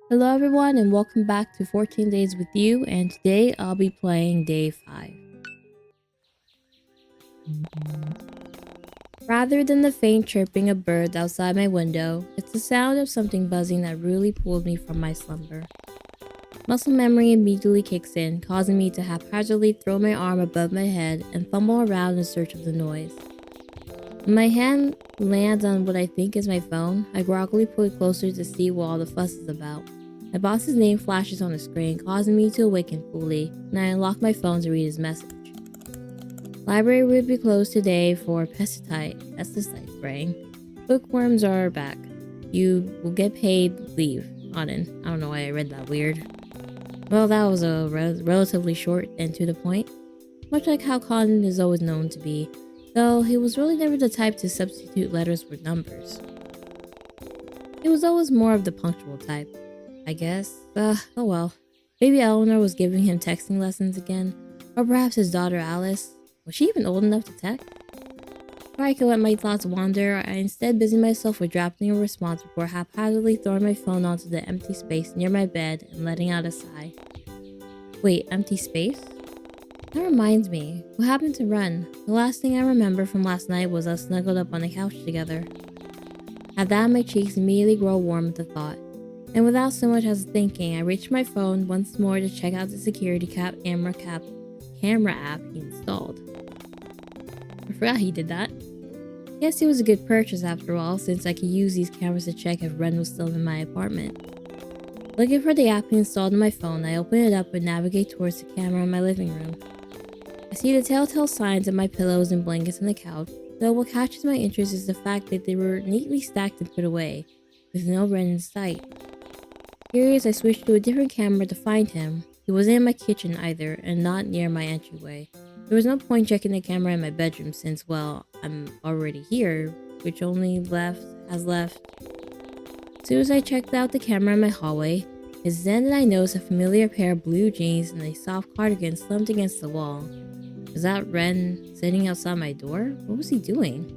Hello everyone and welcome back to 14 Days with You, and today I'll be playing day 5. Rather than the faint chirping of birds outside my window, it's the sound of something buzzing that really pulled me from my slumber. Muscle memory immediately kicks in, causing me to haphazardly throw my arm above my head and fumble around in search of the noise. When my hand lands on what I think is my phone, I groggily pull it closer to see what all the fuss is about. My boss's name flashes on the screen, causing me to awaken fully, and I unlock my phone to read his message. Library will be closed today for pesticide spraying. Bookworms are back. You will get paid leave. Auden. I don't know why I read that weird. Well, that was a relatively short and to the point, much like how Colin is always known to be, though he was really never the type to substitute letters for numbers. He was always more of the punctual type, I guess. Oh well. Maybe Eleanor was giving him texting lessons again, or perhaps his daughter Alice. Was she even old enough to text? Before I could let my thoughts wander, I instead busied myself with drafting a response before haphazardly throwing my phone onto the empty space near my bed and letting out a sigh. Wait, empty space? That reminds me, what happened to Ren? The last thing I remember from last night was us snuggled up on the couch together. At that, my cheeks immediately grow warm at the thought, and without so much as thinking, I reached my phone once more to check out the security camera app he installed. I forgot he did that. Guess it was a good purchase after all, since I could use these cameras to check if Ren was still in my apartment. Looking for the app he installed on my phone, I open it up and navigate towards the camera in my living room. I see the telltale signs of my pillows and blankets on the couch, though what catches my interest is the fact that they were neatly stacked and put away, with no Ren in sight. Curious, I switched to a different camera to find him. He wasn't in my kitchen either, and not near my entryway. There was no point checking the camera in my bedroom since, well, I'm already here, which only has left. As soon as I checked out the camera in my hallway, it's then that I noticed a familiar pair of blue jeans and a soft cardigan slumped against the wall. Was that Ren sitting outside my door? What was he doing?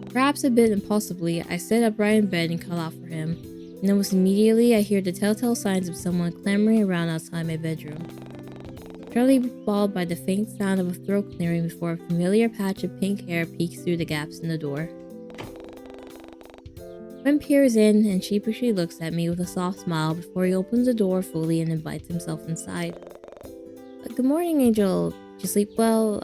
Perhaps a bit impulsively, I sat upright in bed and called out for him, and almost immediately I hear the telltale signs of someone clamoring around outside my bedroom. Shortly followed by the faint sound of a throat clearing before a familiar patch of pink hair peeks through the gaps in the door. Ren peers in and sheepishly looks at me with a soft smile before he opens the door fully and invites himself inside. Good morning, Angel. Did you sleep well?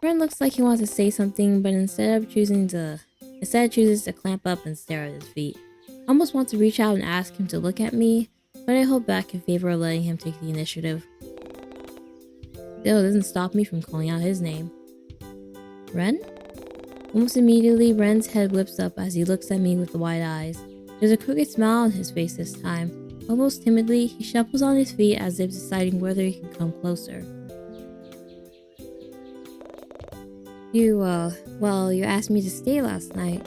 Ren looks like he wants to say something, but instead chooses to clamp up and stare at his feet. I almost want to reach out and ask him to look at me, but I hold back in favor of letting him take the initiative. Still, it doesn't stop me from calling out his name. Ren? Almost immediately, Ren's head whips up as he looks at me with wide eyes. There's a crooked smile on his face this time. Almost timidly, he shuffles on his feet as if deciding whether he can come closer. You asked me to stay last night.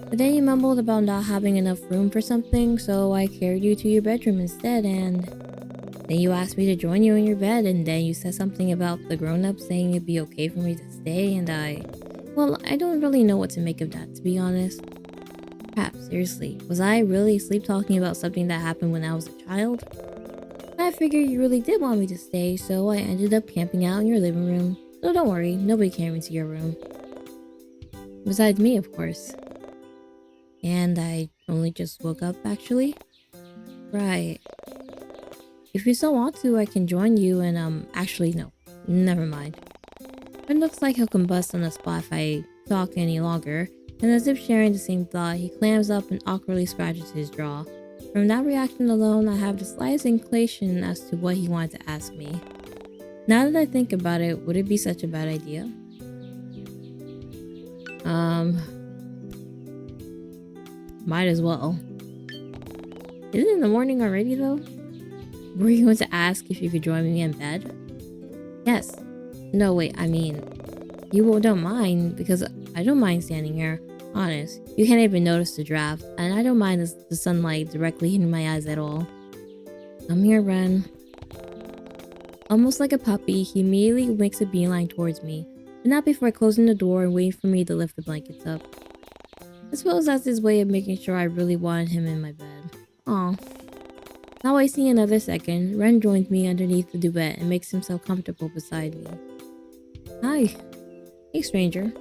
But then you mumbled about not having enough room for something, so I carried you to your bedroom instead, and then you asked me to join you in your bed, and then you said something about the grown-up saying it'd be okay for me to stay, and I don't really know what to make of that, to be honest. Crap, seriously, was I really sleep-talking about something that happened when I was a child? I figured you really did want me to stay, so I ended up camping out in your living room. So don't worry, nobody came into your room. Besides me, of course. And I only just woke up, actually. Right. If you still want to, I can join you and, actually, no. Never mind. It looks like he'll combust on the spot if I talk any longer, and as if sharing the same thought, he clams up and awkwardly scratches his jaw. From that reaction alone, I have the slightest inclination as to what he wanted to ask me. Now that I think about it, would it be such a bad idea? Might as well. Isn't it in the morning already though? Were you going to ask if you could join me in bed? Yes. No, wait, I mean, you don't mind, because I don't mind standing here. Honest, you can't even notice the draft, and I don't mind the sunlight directly hitting my eyes at all. Come here, Ren. Almost like a puppy, he immediately makes a beeline towards me, but not before closing the door and waiting for me to lift the blankets up. I suppose that's his way of making sure I really wanted him in my bed. Aw. Not wasting another second, Ren joins me underneath the duvet and makes himself comfortable beside me. Hi. Hey, stranger.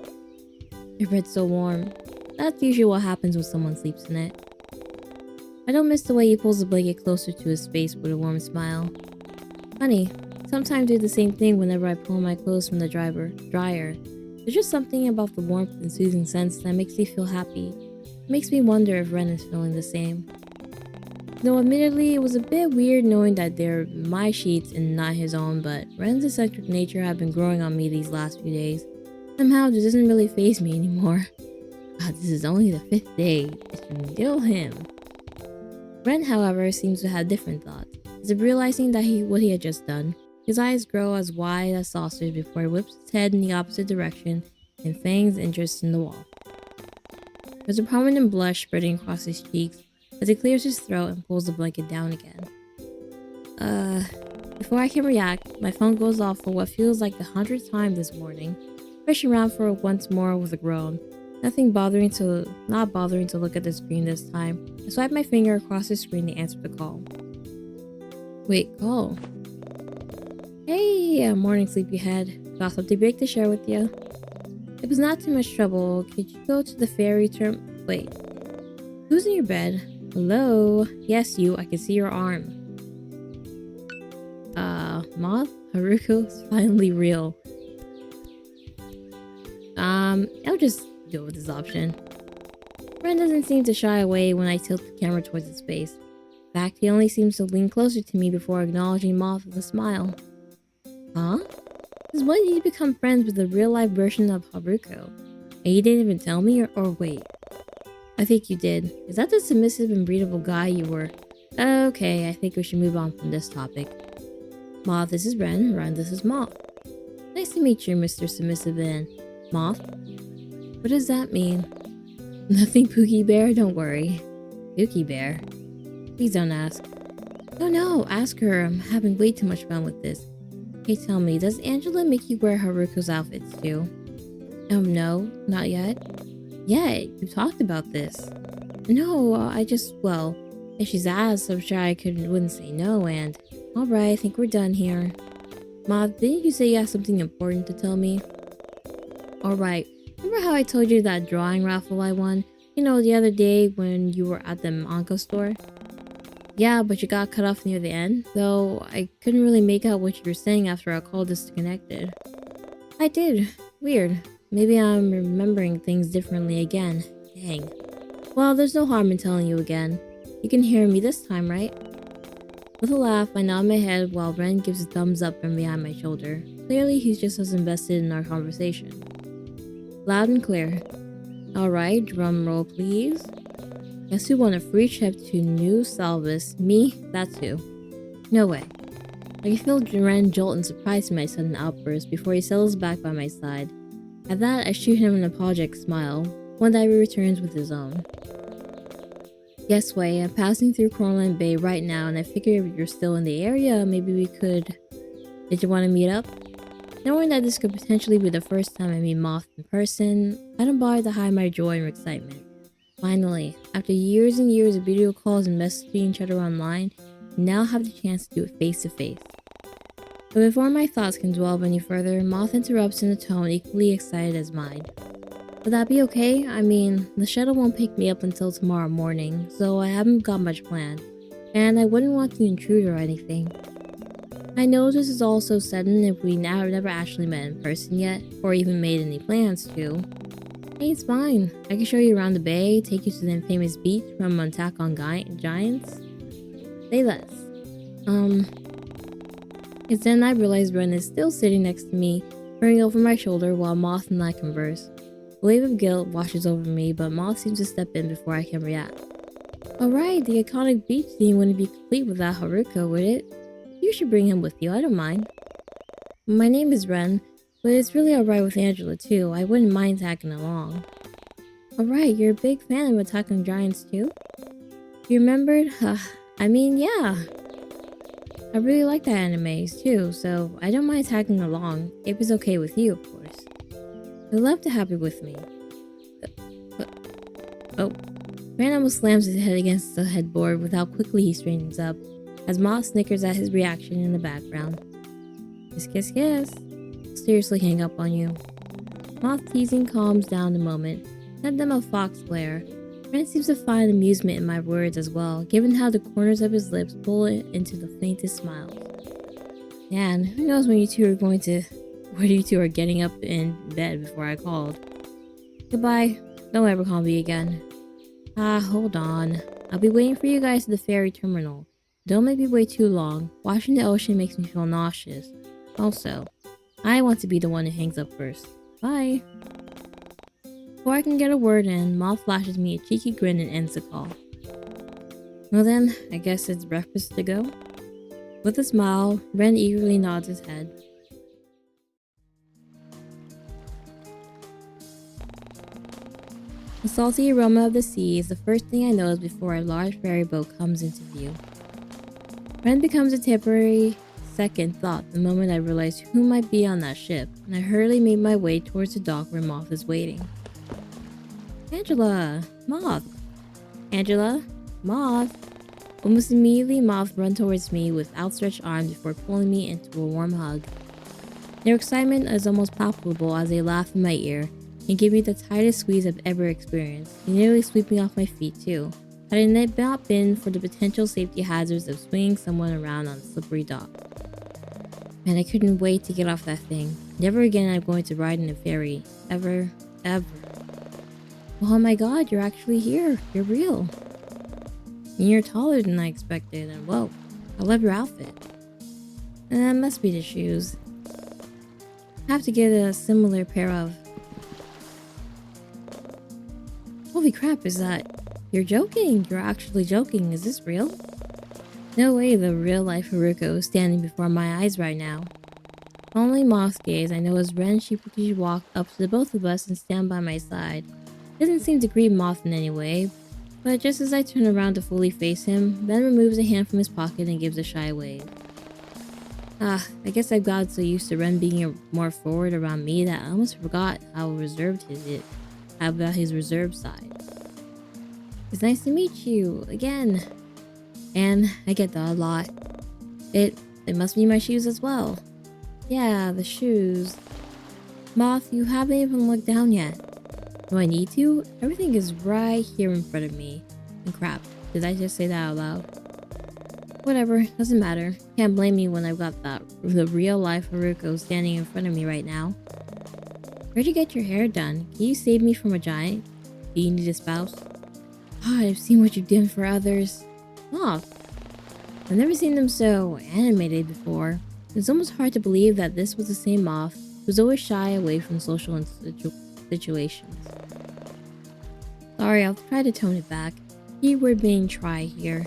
Your bed's so warm. That's usually what happens when someone sleeps in it. I don't miss the way he pulls the blanket closer to his face with a warm smile. Funny, sometimes I do the same thing whenever I pull my clothes from the dryer. There's just something about the warmth and soothing sense that makes me feel happy. It makes me wonder if Ren is feeling the same. Though admittedly, it was a bit weird knowing that they're my sheets and not his own, but Ren's eccentric nature had been growing on me these last few days. Somehow, this doesn't really faze me anymore. God, this is only the 5th day. It's still him. Ren, however, seems to have different thoughts. As if realizing that what he had just done, his eyes grow as wide as saucers before he whips his head in the opposite direction and fangs interest in the wall. There's a prominent blush spreading across his cheeks as he clears his throat and pulls the blanket down again. Before I can react, my phone goes off for what feels like the 100th time this morning, pushing around for it once more with a groan. Not bothering to look at the screen this time. I swipe my finger across the screen to answer the call. Wait, call. Hey, morning sleepyhead. Got something big to share with you. It was not too much trouble. Could you go to the ferry term? Wait. Who's in your bed? Hello? Yes, you. I can see your arm. Moth? Haruko's finally real. I'll just go with this option. Ren doesn't seem to shy away when I tilt the camera towards his face. In fact, he only seems to lean closer to me before acknowledging Moth with a smile. Huh? Since when did you become friends with the real-life version of Haruko? And you didn't even tell me, or wait. I think you did. Is that the submissive and breedable guy you were? Okay, I think we should move on from this topic. Moth, this is Ren. Ren, this is Moth. Nice to meet you, Mr. Submissive and Moth. What does that mean? Nothing, Pookie Bear, don't worry. Pookie Bear? Please don't ask. Oh no, ask her. I'm having way too much fun with this. Hey, tell me, does Angela make you wear Haruko's outfits too? No, not yet. Yeah, you talked about this. No, well, if she's asked, I'm sure I wouldn't say no, and... Alright, I think we're done here. Moth, didn't you say you have something important to tell me? Alright, remember how I told you that drawing raffle I won? You know, the other day when you were at the manga store? Yeah, but you got cut off near the end, though I couldn't really make out what you were saying after our call disconnected. I did. Weird. Maybe I'm remembering things differently again. Dang. Well, there's no harm in telling you again. You can hear me this time, right? With a laugh, I nod my head while Ren gives a thumbs up from behind my shoulder. Clearly, he's just as invested in our conversation. Loud and clear. Alright, drum roll please. Guess who won a free trip to New Salvis? Me? That's who. No way. I can feel Ren jolt in surprise at my sudden outburst before he settles back by my side. At that, I shoot him an apologetic smile, one that he returns with his own. Yes, Wei, I'm passing through Corland Bay right now, and I figure if you're still in the area, maybe we could... Did you want to meet up? Knowing that this could potentially be the first time I meet Moth in person, I don't bother to hide my joy and excitement. Finally, after years and years of video calls and messaging each other online, we now have the chance to do it face to face. But before my thoughts can dwell any further, Moth interrupts in a tone equally excited as mine. Would that be okay? I mean, the shuttle won't pick me up until tomorrow morning, so I haven't got much planned, and I wouldn't want to intrude or anything. I know this is all so sudden if we never actually met in person yet, or even made any plans to. Hey, it's fine. I can show you around the bay, take you to the infamous beach from Attack on Giants. Say less. It's then I realize Ren is still sitting next to me, peering over my shoulder while Moth and I converse. A wave of guilt washes over me, but Moth seems to step in before I can react. Alright, the iconic beach theme wouldn't be complete without Haruko, would it? You should bring him with you, I don't mind. My name is Ren, but it's really alright with Angela too. I wouldn't mind tagging along. Alright, you're a big fan of Attack on Giants too? You remembered? I mean, yeah. I really like that anime too, so I don't mind tagging along, if it's okay with you, of course. I'd love to have you with me. Oh, Ren almost slams his head against the headboard with how quickly he straightens up, as Moth snickers at his reaction in the background. Kiss, kiss, kiss. I'll seriously hang up on you. Moth teasing calms down a moment, sent them a fox glare. Ren seems to find amusement in my words as well, given how the corners of his lips pull it into the faintest smiles. Man, who knows when you two are getting up in bed before I called. Goodbye. Don't ever call me again. Hold on. I'll be waiting for you guys at the ferry terminal. Don't make me wait too long. Watching the ocean makes me feel nauseous. Also, I want to be the one who hangs up first. Bye. Before I can get a word in, Moth flashes me a cheeky grin and ends the call. Well then, I guess it's breakfast to go? With a smile, Ren eagerly nods his head. The salty aroma of the sea is the first thing I notice before a large ferry boat comes into view. Ren becomes a temporary second thought the moment I realize who might be on that ship, and I hurriedly make my way towards the dock where Moth is waiting. Angela! Moth! Angela! Moth! Almost immediately, Moth runs towards me with outstretched arms before pulling me into a warm hug. Their excitement is almost palpable as they laugh in my ear and give me the tightest squeeze I've ever experienced. They nearly sweep me off my feet too, had it not been for the potential safety hazards of swinging someone around on a slippery dock. Man, I couldn't wait to get off that thing. Never again I'm going to ride in a ferry. Ever. Ever. Oh my god, you're actually here. You're real. And you're taller than I expected, and whoa, I love your outfit. And that must be the shoes. I have to get a similar pair of... Holy crap, is that... You're joking! You're actually joking. Is this real? No way the real-life Haruko is standing before my eyes right now. Only Moth's gaze I know as Ren sheepishly walk up to the both of us and stand by my side. Doesn't seem to greet Moth in any way, but just as I turn around to fully face him, Ben removes a hand from his pocket and gives a shy wave. I guess I've gotten so used to Ren being more forward around me that I almost forgot how reserved about his reserved side. It's nice to meet you again. And I get that a lot. It must be my shoes as well. Yeah, the shoes. Moth, you haven't even looked down yet. Do I need to? Everything is right here in front of me. And crap, did I just say that out loud? Whatever, doesn't matter. Can't blame me when I've got the real life Haruko standing in front of me right now. Where'd you get your hair done? Can you save me from a giant? Do you need a spouse? God, I've seen what you did for others. Moth. I've never seen them so animated before. It's almost hard to believe that this was the same Moth who's always shy away from social situations. Sorry, I'll try to tone it back. Keyword being try here.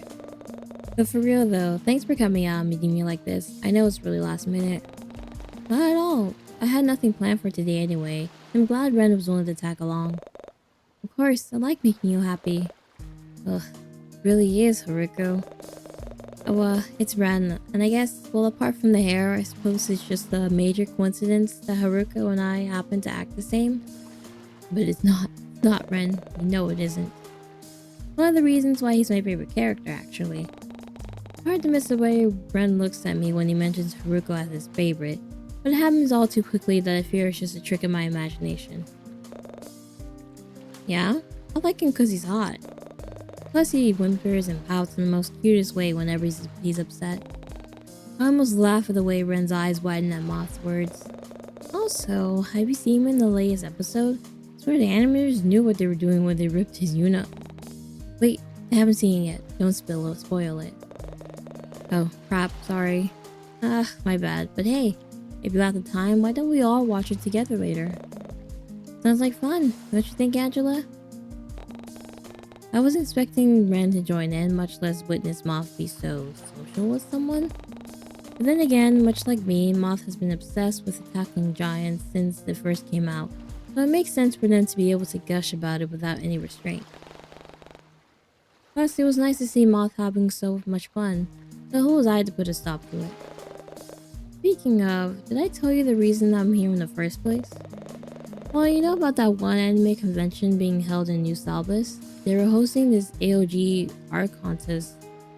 But for real though, thanks for coming out and meeting me like this. I know it's really last minute. Not at all. I had nothing planned for today anyway. I'm glad Ren was willing to tag along. Of course, I like making you happy. Ugh, it really is, Haruko. Oh, it's Ren, and I guess, well, apart from the hair, I suppose it's just a major coincidence that Haruko and I happen to act the same. But it's not Ren. You know it isn't. One of the reasons why he's my favorite character, actually. It's hard to miss the way Ren looks at me when he mentions Haruko as his favorite, but it happens all too quickly that I fear it's just a trick of my imagination. Yeah? I like him because he's hot. Plus he whimpers and pouts in the most cutest way whenever he's upset. I almost laugh at the way Ren's eyes widen at Moth's words. Also, have you seen him in the latest episode? I swear the animators knew what they were doing when they ripped his unit. Wait, I haven't seen it yet. Don't spoil it. Oh, crap, sorry. My bad. But hey, if you got the time, why don't we all watch it together later? Sounds like fun, don't you think, Angela? I wasn't expecting Ren to join in, much less witness Moth be so social with someone. But then again, much like me, Moth has been obsessed with attacking giants since it first came out, so it makes sense for them to be able to gush about it without any restraint. Plus, it was nice to see Moth having so much fun, so who was I to put a stop to it? Speaking of, did I tell you the reason I'm here in the first place? Well, you know about that one anime convention being held in New Salbus? They were hosting this AOG art contest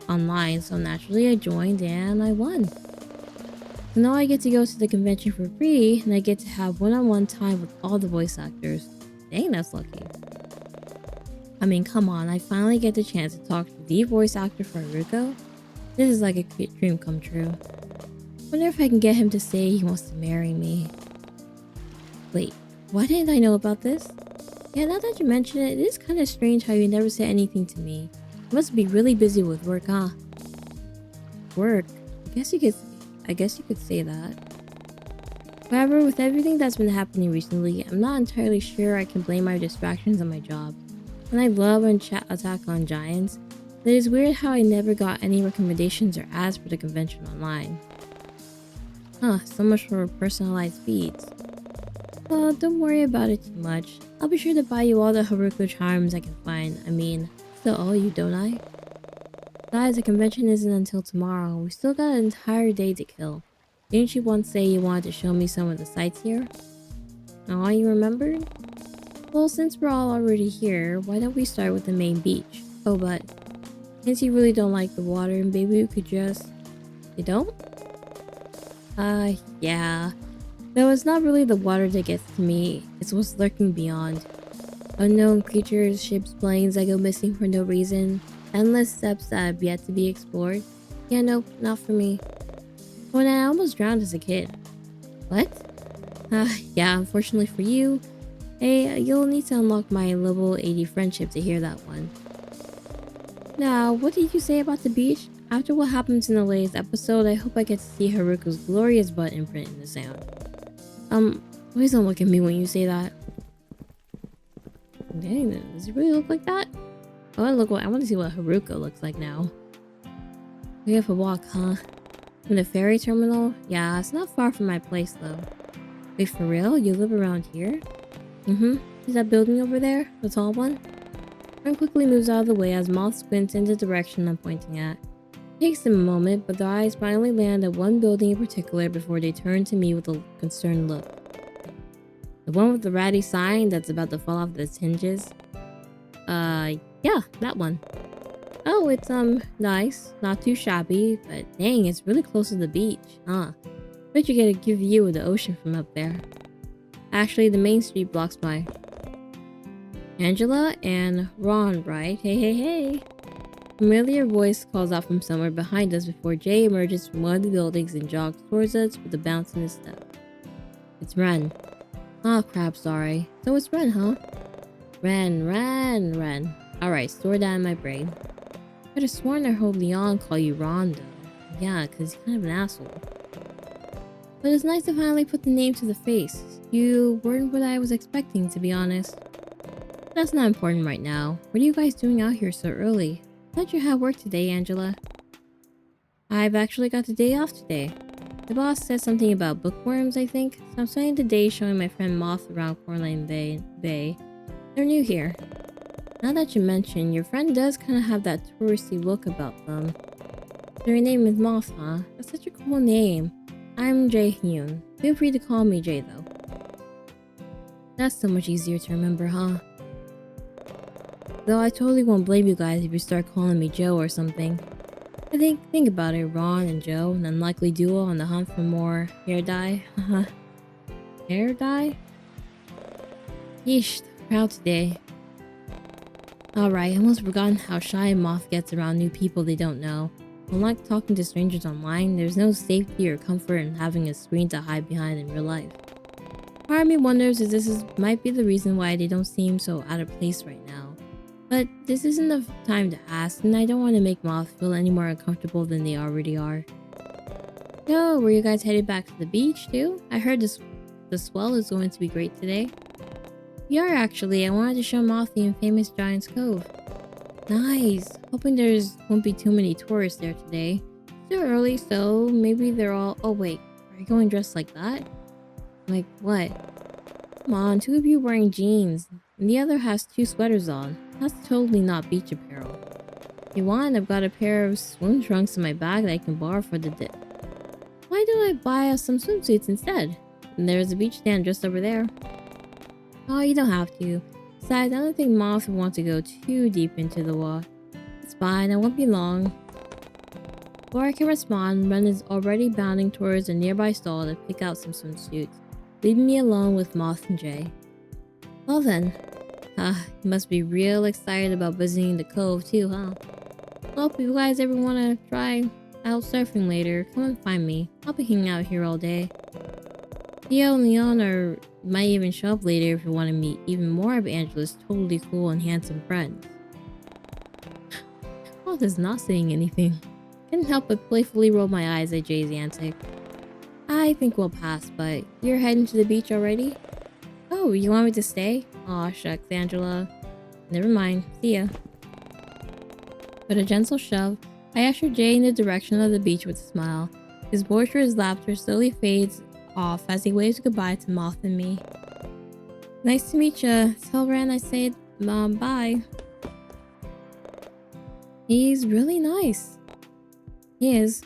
online, so naturally I joined and I won. So now I get to go to the convention for free, and I get to have one-on-one time with all the voice actors. Dang, that's lucky. I mean, come on, I finally get the chance to talk to the voice actor for Haruko. This is like a dream come true. Wonder if I can get him to say he wants to marry me. Wait, why didn't I know about this? Yeah, now that you mention it, it is kind of strange how you never said anything to me. You must be really busy with work, huh? Work? I guess you could say that. However, with everything that's been happening recently, I'm not entirely sure I can blame my distractions on my job. And I love Attack on Giants, but it's weird how I never got any recommendations or ads for the convention online. Huh, so much for personalized feeds. Well, don't worry about it too much. I'll be sure to buy you all the Haruko charms I can find. I mean, still owe you, don't I? Besides, the convention isn't until tomorrow. We still got an entire day to kill. Didn't you once say you wanted to show me some of the sights here? Oh, you remembered? Well, since we're all already here, why don't we start with the main beach? Oh, but since you really don't like the water, maybe we could just... You don't? Yeah. Though it's not really the water that gets to me, it's what's lurking beyond. Unknown creatures, ships, planes that go missing for no reason, endless steps that have yet to be explored. Yeah, nope, not for me. When I almost drowned as a kid. What? Yeah, unfortunately for you, hey, you'll need to unlock my level 80 friendship to hear that one. Now, what did you say about the beach? After what happens in the latest episode, I hope I get to see Haruko's glorious butt imprint in the sand. Please don't look at me when you say that. Dang, does it really look like that? I want to see what Haruko looks like now. We have a walk, huh? From the ferry terminal? Yeah, it's not far from my place though. Wait, for real? You live around here? Mm-hmm. See that building over there? The tall one? Friend quickly moves out of the way as Moth squints in the direction I'm pointing at. It takes them a moment, but their eyes finally land at one building in particular before they turn to me with a concerned look. The one with the ratty sign that's about to fall off its hinges? Yeah, that one. Oh, it's, nice. Not too shabby, but dang, it's really close to the beach, huh? Bet you get a good view of the ocean from up there. Actually, the main street blocks by. Angela and Ron, right? Hey, hey, hey. A familiar voice calls out from somewhere behind us before Jay emerges from one of the buildings and jogs towards us with a bounce in his step. It's Ren. Oh crap, sorry. So it's Ren, huh? Ren. Alright, store that in my brain. I'd have sworn I heard Leon call you Ron though. Yeah, cause he's kind of an asshole. But it's nice to finally put the name to the face. You weren't what I was expecting, to be honest. That's not important right now. What are you guys doing out here so early? I thought you had work today, Angela. I've actually got the day off today. The boss said something about bookworms, I think, so I'm spending the day showing my friend Moth around Corland Bay. They're new here. Now that you mention, your friend does kind of have that touristy look about them. So your name is Moth, huh? That's such a cool name. I'm Jae Hyun. Feel free to call me Jay, though. That's so much easier to remember, huh? Though I totally won't blame you guys if you start calling me Joe or something. I think about it, Ron and Joe, an unlikely duo on the hunt for more hair dye. Hair dye? Yeesh, proud today. Alright, almost forgotten how shy Moth gets around new people they don't know. Unlike talking to strangers online, there's no safety or comfort in having a screen to hide behind in real life. Part of me wonders if might be the reason why they don't seem so out of place right now. But this isn't the time to ask, and I don't want to make Moth feel any more uncomfortable than they already are. So, were you guys headed back to the beach too? I heard the swell is going to be great today. We are actually. I wanted to show Moth the infamous Giant's Cove. Nice. Hoping won't be too many tourists there today. Still early, so maybe they're all... Oh wait, are you going dressed like that? Like what? Come on, two of you wearing jeans, and the other has two sweaters on. That's totally not beach apparel. If you want, I've got a pair of swim trunks in my bag that I can borrow for the dip. Why don't I buy us some swimsuits instead? And there's a beach stand just over there. Oh, you don't have to. Besides, I don't think Moth would want to go too deep into the water. It's fine, I won't be long. Before I can respond, Ren is already bounding towards a nearby stall to pick out some swimsuits, leaving me alone with Moth and Jay. Well then. You must be real excited about visiting the cove too, huh? Well, if you guys ever want to try out surfing later, come and find me. I'll be hanging out here all day. Theo and Leon might even show up later if you want to meet even more of Angela's totally cool and handsome friends. Moth is not saying anything. Couldn't help but playfully roll my eyes at Jay's antic. I think we'll pass, but you're heading to the beach already? Oh, you want me to stay? Aw, shucks, Angela. Never mind. See ya. With a gentle shove, I ushered Jay in the direction of the beach with a smile. His boisterous laughter slowly fades off as he waves goodbye to Moth and me. Nice to meet ya. Tell Ren I said bye. He's really nice. He is.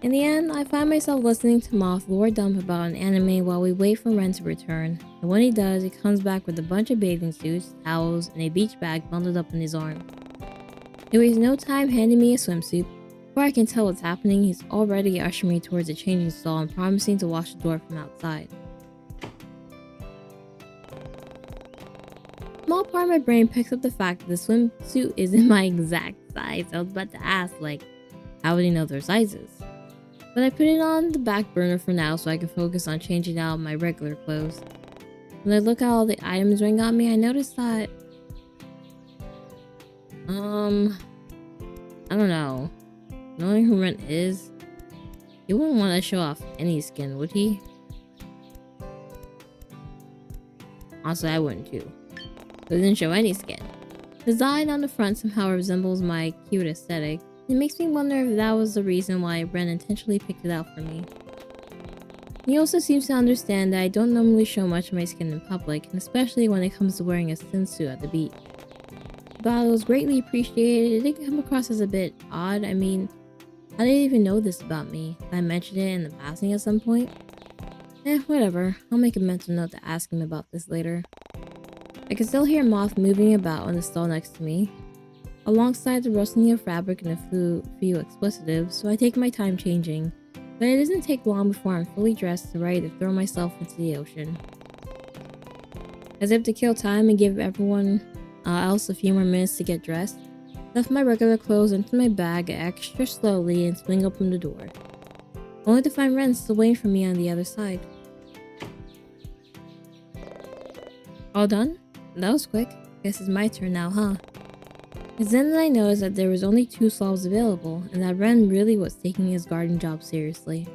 In the end, I find myself listening to Moth lore dump about an anime while we wait for Ren to return. And when he does, he comes back with a bunch of bathing suits, towels, and a beach bag bundled up in his arm. He wastes no time handing me a swimsuit. Before I can tell what's happening, he's already ushering me towards a changing stall and promising to watch the door from outside. A small part of my brain picks up the fact that the swimsuit isn't my exact size. I was about to ask, how would he know their sizes? But I put it on the back burner for now so I can focus on changing out my regular clothes. When I look at all the items Ren got me, I noticed that... I don't know. Knowing who Ren is, he wouldn't want to show off any skin, would he? Also, I wouldn't too. But it didn't show any skin. The design on the front somehow resembles my cute aesthetic. It makes me wonder if that was the reason why Ren intentionally picked it out for me. He also seems to understand that I don't normally show much of my skin in public, and especially when it comes to wearing a swimsuit at the beach. While it was greatly appreciated, it did come across as a bit odd. I mean, how did he even know this about me? Did I mention it in the passing at some point? Whatever. I'll make a mental note to ask him about this later. I can still hear Moth moving about in the stall next to me, alongside the rustling of fabric and a few explicitives, so I take my time changing. But it doesn't take long before I'm fully dressed and ready to throw myself into the ocean. As if to kill time and give everyone else a few more minutes to get dressed, left my regular clothes into my bag extra slowly and swing open the door, only to find Ren still waiting for me on the other side. All done? That was quick. Guess it's my turn now, huh? It's then that I noticed that there was only 2 stalls available, and that Ren really was taking his garden job seriously.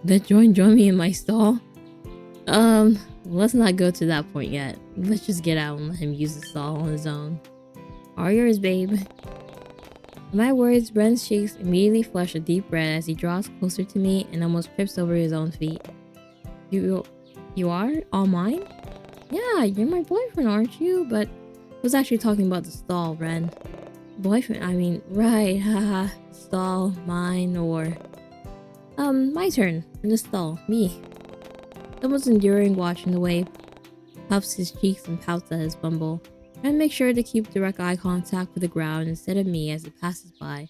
Did join me in my stall? Let's not go to that point yet. Let's just get out and let him use the stall on his own. All yours, babe. At my words, Ren's cheeks immediately flush a deep red as he draws closer to me and almost trips over his own feet. You are? All mine? Yeah, you're my boyfriend, aren't you? But I was actually talking about the stall, Ren. Boyfriend, I mean, right, haha. Stall, mine, or... my turn. In the stall, me. Someone's enduring watching the way puffs his cheeks and pouts at his bumble. Ren makes sure to keep direct eye contact with the ground instead of me as it passes by.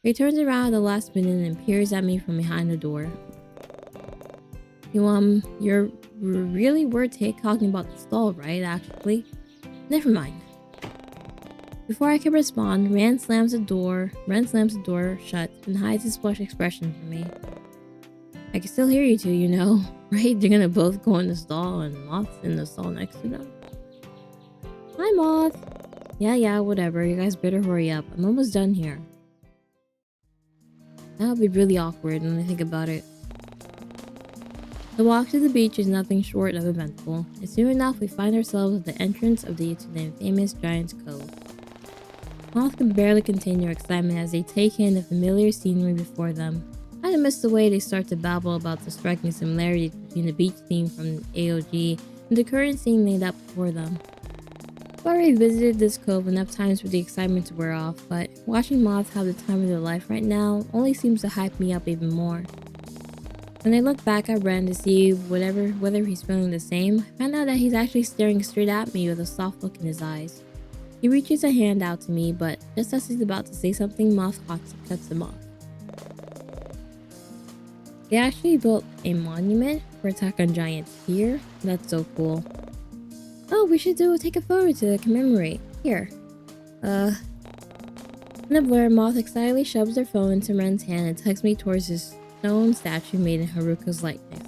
He turns around at the last minute and peers at me from behind the door. You're really talking about the stall, right, actually? Never mind. Before I can respond, Ren slams the door shut and hides his flushed expression from me. I can still hear you two, you know, right? They're gonna both go in the stall and Moth's in the stall next to them. Hi, Moth. Yeah, whatever. You guys better hurry up. I'm almost done here. That would be really awkward when I think about it. The walk to the beach is nothing short of eventful, and soon enough we find ourselves at the entrance to the infamous Giant's Cove. Moth can barely contain their excitement as they take in the familiar scenery before them. I had missed the way they start to babble about the striking similarities between the beach theme from AOG and the current scene laid out before them. I've already visited this cove enough times for the excitement to wear off, but watching Moth have the time of their life right now only seems to hype me up even more. When I look back at Ren to see whether he's feeling the same, I find out that he's actually staring straight at me with a soft look in his eyes. He reaches a hand out to me, but just as he's about to say something, Moth cuts him off. They actually built a monument for Attack on Giants here. That's so cool. Oh, we should take a photo to commemorate. Here. In a blur, Moth excitedly shoves their phone into Ren's hand and tugs me towards his stone statue made in Haruko's likeness.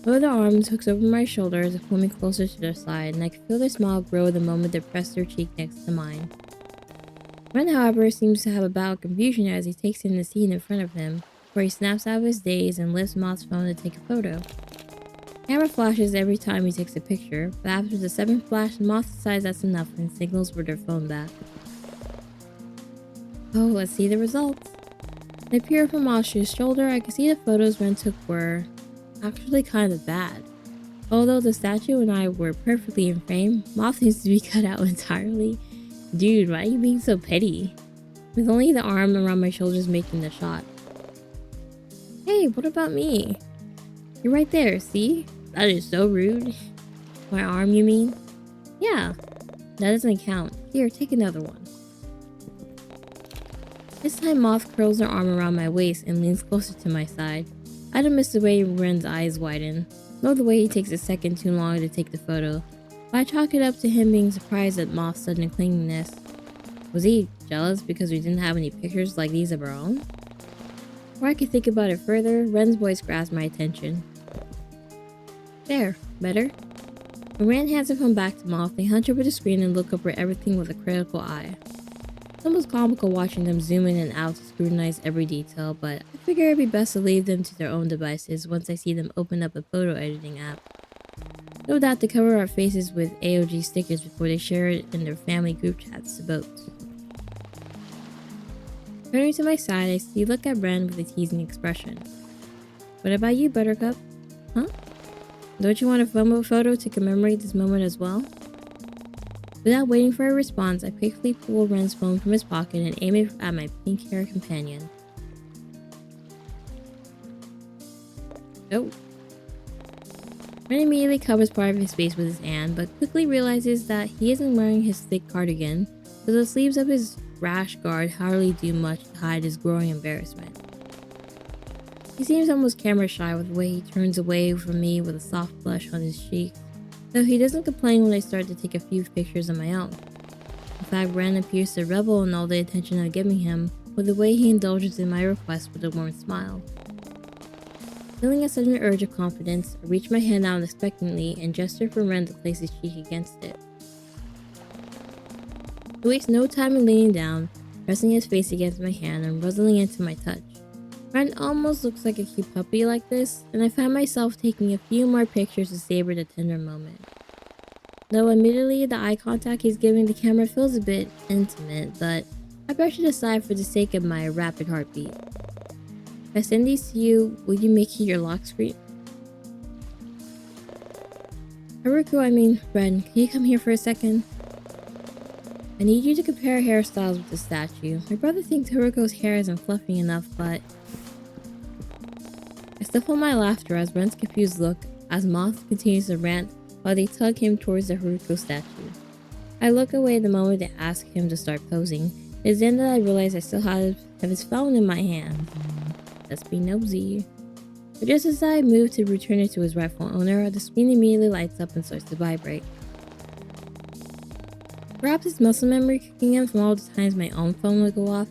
One of their arms hooks over my shoulders to pull me closer to their side, and I can feel their smile grow the moment they press their cheek next to mine. Ren, however, seems to have a bout of confusion as he takes in the scene in front of him, where he snaps out of his daze and lifts Moth's phone to take a photo. The camera flashes every time he takes a picture, but after the 7th flash, Moth decides that's enough and signals for their phone back. Oh, let's see the results. When I peer from Moth's shoulder, I can see the photos Ren took were actually kind of bad. Although the statue and I were perfectly in frame, Moth needs to be cut out entirely. Dude, why are you being so petty? With only the arm around my shoulders making the shot. Hey, what about me? You're right there, see? That is so rude. My arm, you mean? Yeah, that doesn't count. Here, take another one. This time Moth curls her arm around my waist and leans closer to my side. I don't miss the way Ren's eyes widen, nor the way he takes a second too long to take the photo, but I chalk it up to him being surprised at Moth's sudden clinginess. Was he jealous because we didn't have any pictures like these of our own? Before I could think about it further, Ren's voice grasped my attention. There, better? When Ren hands her phone back to Moth, they hunch over the screen and look over everything with a critical eye. It's almost comical watching them zoom in and out to scrutinize every detail, but I figure it'd be best to leave them to their own devices once I see them open up a photo editing app. No doubt to cover our faces with AOG stickers before they share it in their family group chats to vote. Turning to my side, I see look at Ren with a teasing expression. What about you, Buttercup? Huh? Don't you want a photo to commemorate this moment as well? Without waiting for a response, I quickly pull Ren's phone from his pocket and aim it at my pink-haired companion. Oh. Ren immediately covers part of his face with his hand, but quickly realizes that he isn't wearing his thick cardigan, so the sleeves of his rash guard hardly do much to hide his growing embarrassment. He seems almost camera shy with the way he turns away from me with a soft blush on his cheek, though he doesn't complain when I start to take a few pictures of my own. In fact, Ren appears to revel in all the attention I'm giving him with the way he indulges in my request with a warm smile. Feeling a sudden urge of confidence, I reach my hand out expectantly and gesture for Ren to place his cheek against it. He wastes no time in leaning down, pressing his face against my hand and nuzzling into my touch. Ren almost looks like a cute puppy like this, and I find myself taking a few more pictures to savor the tender moment. Though admittedly, the eye contact he's giving the camera feels a bit intimate, but I brush it aside for the sake of my rapid heartbeat. If I send these to you, will you make it your lock screen? Haruko, Ren, can you come here for a second? I need you to compare hairstyles with the statue. My brother thinks Haruko's hair isn't fluffy enough, but... I stifle my laughter as Ren's confused look as Moth continues to rant while they tug him towards the Haruko statue. I look away the moment they ask him to start posing. It's then that I realize I still have his phone in my hand. Let's be nosy. But just as I move to return it to his rightful owner, the screen immediately lights up and starts to vibrate. Perhaps it's muscle memory kicking in from all the times my own phone would go off.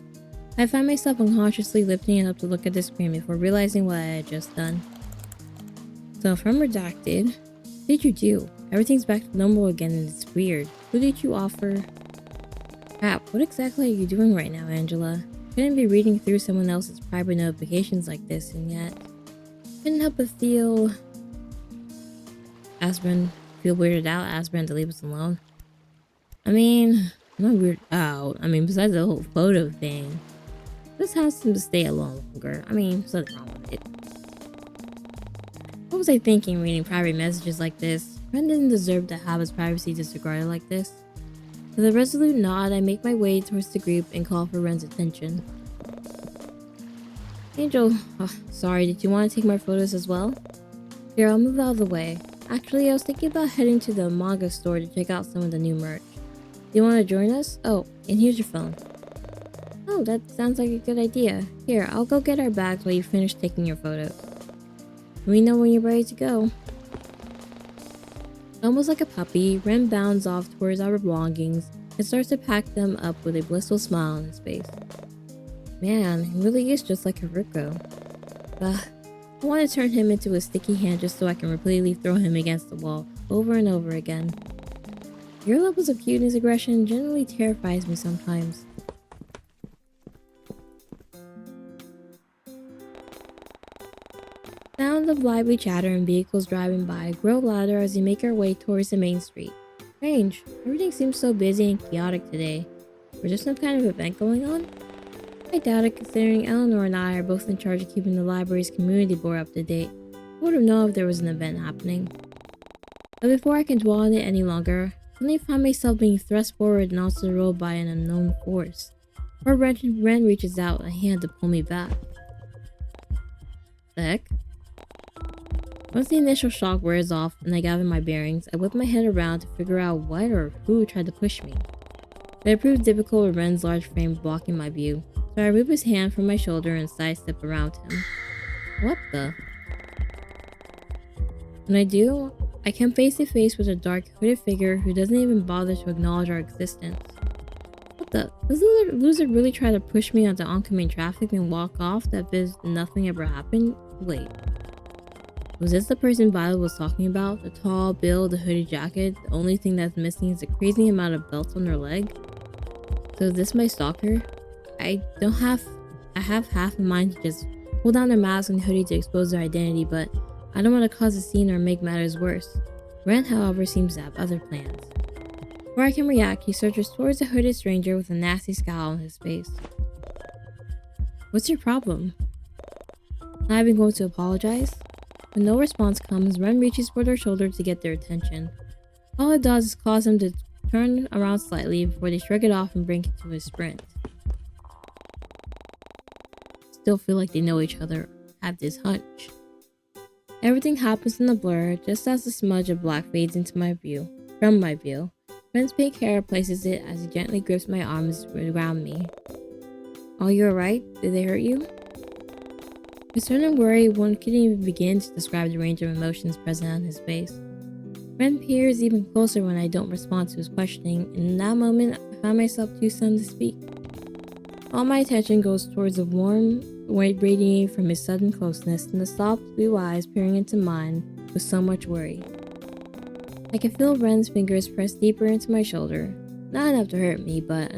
I find myself unconsciously lifting it up to look at the screen before realizing what I had just done. So from redacted, what did you do? Everything's back to normal again and it's weird. Who did you offer? Crap, what exactly are you doing right now, Angela? Couldn't be reading through someone else's private notifications like this, and yet couldn't help but feel weirded out, asked Ren to leave us alone. I'm not weirded out. Besides the whole photo thing, just has him to stay alone longer. There's nothing wrong with it. What was I thinking reading private messages like this? Ren didn't deserve to have his privacy disregarded like this. With a resolute nod, I make my way towards the group and call for Ren's attention. Angel, sorry, did you want to take my photos as well? Here, I'll move out of the way. Actually, I was thinking about heading to the manga store to check out some of the new merch. Do you want to join us? Oh, and here's your phone. Oh, that sounds like a good idea. Here, I'll go get our bags while you finish taking your photos. Let me know when you're ready to go. Almost like a puppy, Ren bounds off towards our belongings and starts to pack them up with a blissful smile on his face. Man, he really is just like Haruko. I want to turn him into a sticky hand just so I can repeatedly throw him against the wall over and over again. Your levels of cuteness aggression generally terrifies me sometimes. Sounds of lively chatter and vehicles driving by grow louder as we make our way towards the main street. Strange, everything seems so busy and chaotic today. Was there some kind of event going on? I doubt it, considering Eleanor and I are both in charge of keeping the library's community board up to date. I would have known if there was an event happening. But before I can dwell on it any longer, I suddenly find myself being thrust forward and also rolled by an unknown force. Or Ren reaches out a hand to pull me back. The heck? Once the initial shock wears off and I gather my bearings, I whip my head around to figure out what or who tried to push me. But it proved difficult with Ren's large frame blocking my view, so I remove his hand from my shoulder and sidestep around him. What the? When I do, I come face to face with a dark hooded figure who doesn't even bother to acknowledge our existence. What the? Does the loser really try to push me onto oncoming traffic and walk off as if nothing ever happened? Wait. Was this the person Violet was talking about? The tall build, the hooded jacket, the only thing that's missing is a crazy amount of belts on her leg? So is this my stalker? I have half a mind to just pull down their mask and hoodie to expose their identity, but I don't want to cause a scene or make matters worse. Ren, however, seems to have other plans. Before I can react, he surges towards the hooded stranger with a nasty scowl on his face. What's your problem? Not even going to apologize? When no response comes, Ren reaches for their shoulder to get their attention. All it does is cause them to turn around slightly before they shrug it off and break into a sprint. Still feel like they know each other. Have this hunch. Everything happens in a blur just as the smudge of black fades into my view. From my view, Ren's pink hair places it as he gently grips my arms around me. Are you alright? Did they hurt you? Concern and worry, one couldn't even begin to describe the range of emotions present on his face. Ren peers even closer when I don't respond to his questioning, and in that moment, I find myself too stunned to speak. All my attention goes towards the warm light radiating from his sudden closeness and the soft blue eyes peering into mine with so much worry. I can feel Ren's fingers press deeper into my shoulder, not enough to hurt me, but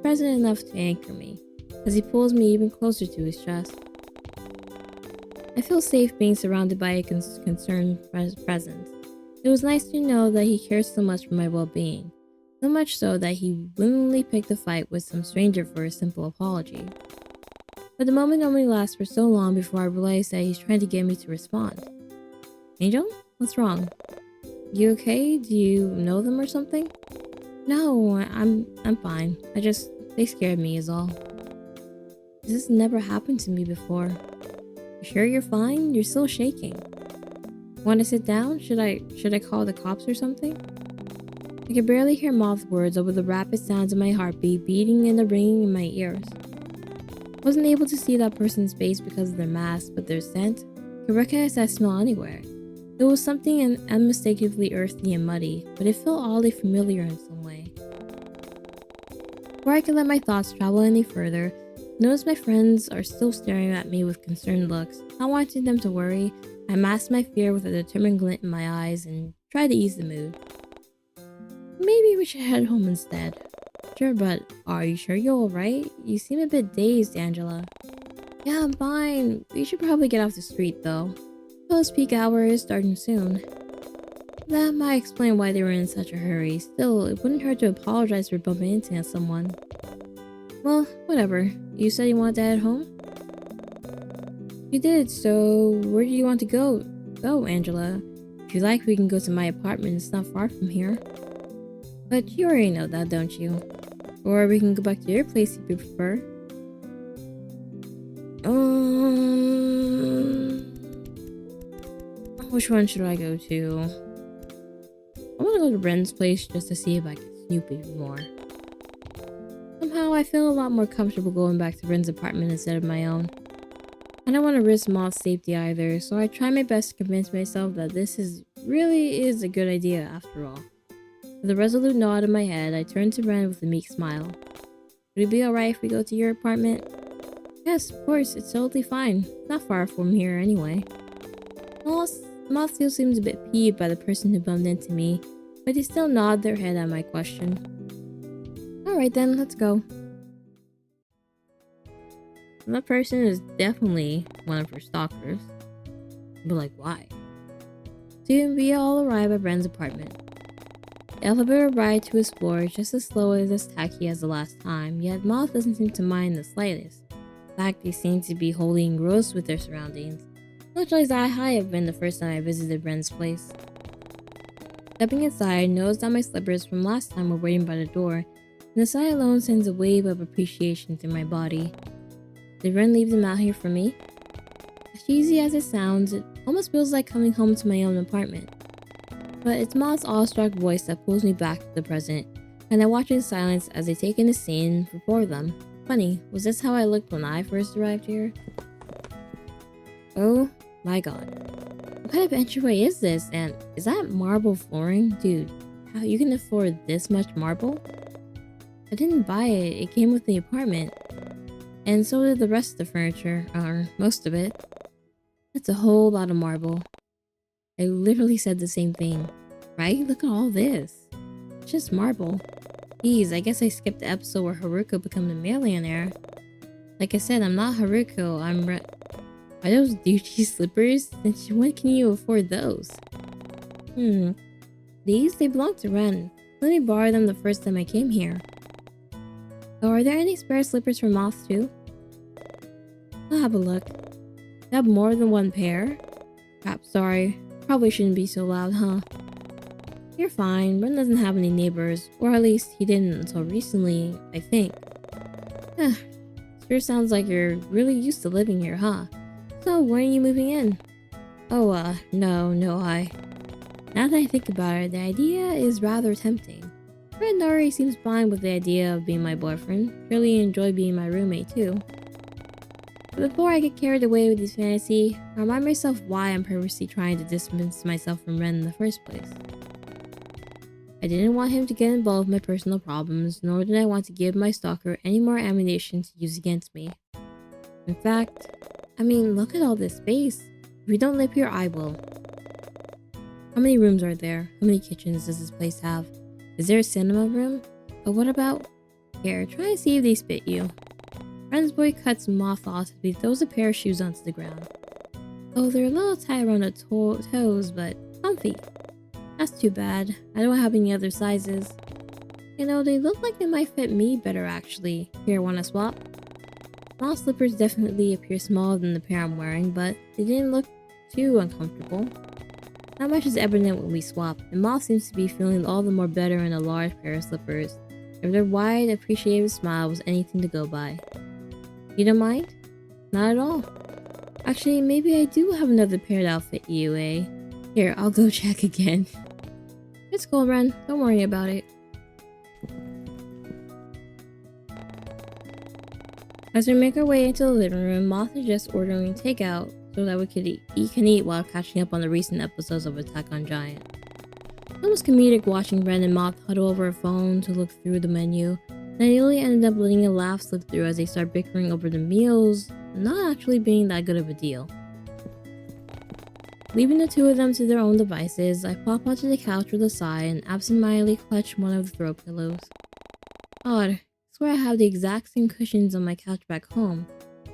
present enough to anchor me, as he pulls me even closer to his chest. I feel safe being surrounded by a concerned presence. It was nice to know that he cares so much for my well-being, so much so that he willingly picked a fight with some stranger for a simple apology. But the moment only lasts for so long before I realize that he's trying to get me to respond. Angel? What's wrong? You okay? Do you know them or something? No, I'm fine. They scared me is all. This has never happened to me before. You sure you're fine? You're still shaking. Want to sit down? Should I call the cops or something? I could barely hear Moth's words over the rapid sounds of my heartbeat beating and the ringing in my ears. Wasn't able to see that person's face because of their mask, but their scent, could recognize that smell anywhere. It was something unmistakably earthy and muddy, but it felt oddly familiar in some way. Before I could let my thoughts travel any further, notice my friends are still staring at me with concerned looks. Not wanting them to worry, I masked my fear with a determined glint in my eyes and tried to ease the mood. Maybe we should head home instead. Sure, but are you sure you're alright? You seem a bit dazed, Angela. Yeah, I'm fine. We should probably get off the street though. Post peak hour is starting soon. That might explain why they were in such a hurry. Still, it wouldn't hurt to apologize for bumping into someone. Well, whatever. You said you wanted to head home? You did, so where do you want to go? Go, Angela. If you like, we can go to my apartment. It's not far from here. But you already know that, don't you? Or we can go back to your place if you prefer. which one should I go to? I want to go to Ren's place just to see if I can snoop even more. Somehow I feel a lot more comfortable going back to Ren's apartment instead of my own. I don't want to risk Moth's safety either, so I try my best to convince myself that this really is a good idea after all. With a resolute nod in my head, I turn to Ren with a meek smile. Would it be alright if we go to your apartment? Yes, of course, it's totally fine. Not far from here anyway. Moth still seems a bit peeved by the person who bumped into me, but they still nod their head at my question. Alright then, let's go. That person is definitely one of her stalkers. But like, why? Soon we all arrive at Ren's apartment. The elevator ride to his floor is just as slow as tacky as the last time, yet Moth doesn't seem to mind the slightest. In fact, they seem to be wholly engrossed with their surroundings, much like I have been the first time I visited Ren's place. Stepping inside, notice that my slippers from last time were waiting by the door, and the sight alone sends a wave of appreciation through my body. Did Ren leave them out here for me? As cheesy as it sounds, it almost feels like coming home to my own apartment. But it's Moth's awestruck voice that pulls me back to the present, and I watch in silence as they take in the scene before them. Funny, was this how I looked when I first arrived here? Oh my god. What kind of entryway is this? And is that marble flooring? Dude, how you can afford this much marble? I didn't buy it, it came with the apartment. And so did the rest of the furniture, or most of it. That's a whole lot of marble. I literally said the same thing. Right? Look at all this. It's just marble. Geez, I guess I skipped the episode where Haruko became a millionaire. Like I said, I'm not Haruko, Are those Gucci slippers? Since when can you afford those? These? They belong to Ren. Let me borrow them the first time I came here. Oh, are there any spare slippers for Moth too? I'll have a look. You have more than one pair? Crap, sorry. Probably shouldn't be so loud, huh? You're fine. Ren doesn't have any neighbors. Or at least he didn't until recently, I think. Sure sounds like you're really used to living here, huh? So, when are you moving in? Oh, no, Now that I think about it, the idea is rather tempting. Ren already seems fine with the idea of being my boyfriend. Surely enjoy being my roommate too. But before I get carried away with this fantasy, I remind myself why I'm purposely trying to distance myself from Ren in the first place. I didn't want him to get involved in my personal problems, nor did I want to give my stalker any more ammunition to use against me. In fact, look at all this space. If you don't live here, I will. How many rooms are there? How many kitchens does this place have? Is there a cinema room? But what about... Here, try and see if they spit you. Ren's boy cuts Moth off as he throws a pair of shoes onto the ground. Oh, they're a little tight around the toes, but comfy. That's too bad. I don't have any other sizes. You know, they look like they might fit me better actually. Here, wanna swap? Moth's slippers definitely appear smaller than the pair I'm wearing, but they didn't look too uncomfortable. Not much is evident when we swap, and Moth seems to be feeling all the more better in a large pair of slippers, if their wide, appreciative smile was anything to go by. You don't mind? Not at all. Actually, maybe I do have another pair that'll fit you, eh? Here, I'll go check again. It's cool, Ren. Don't worry about it. As we make our way into the living room, Moth is just ordering takeout so that we can eat while catching up on the recent episodes of Attack on Giant. It was comedic watching Ren and Moth huddle over a phone to look through the menu, and I nearly ended up letting a laugh slip through as they start bickering over the meals, not actually being that good of a deal. Leaving the two of them to their own devices, I pop onto the couch with a sigh and absentmindedly clutch one of the throw pillows. Odd, I swear I have the exact same cushions on my couch back home.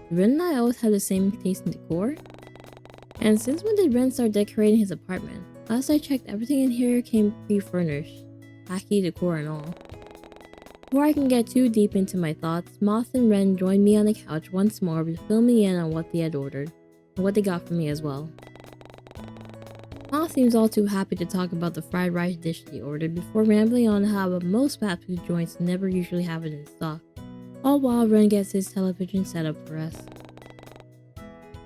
Did Ren and I always have the same taste in decor? And since when did Ren start decorating his apartment? Last I checked, everything in here came pre-furnished, tacky decor and all. Before I can get too deep into my thoughts, Moth and Ren joined me on the couch once more to fill me in on what they had ordered, and what they got for me as well. Moth seems all too happy to talk about the fried rice dish they ordered before rambling on how most fast food joints never usually have it in stock, all while Ren gets his television set up for us.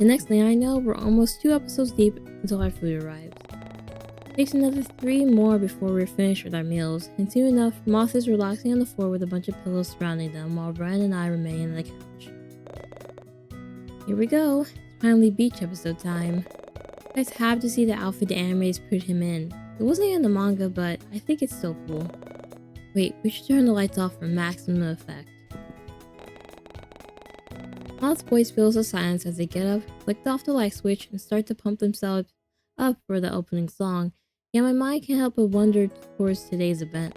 The next thing I know, we're almost 2 episodes deep until our food arrives. It takes another 3 more before we're finished with our meals, and soon enough, Moth is relaxing on the floor with a bunch of pillows surrounding them while Brian and I remain on the couch. Here we go, it's finally beach episode time. You guys have to see the outfit the animators put him in. It wasn't in the manga, but I think it's still cool. Wait, we should turn the lights off for maximum effect. Moth's voice fills the silence as they get up, flick off the light switch, and start to pump themselves up for the opening song, yet my mind can't help but wander towards today's events.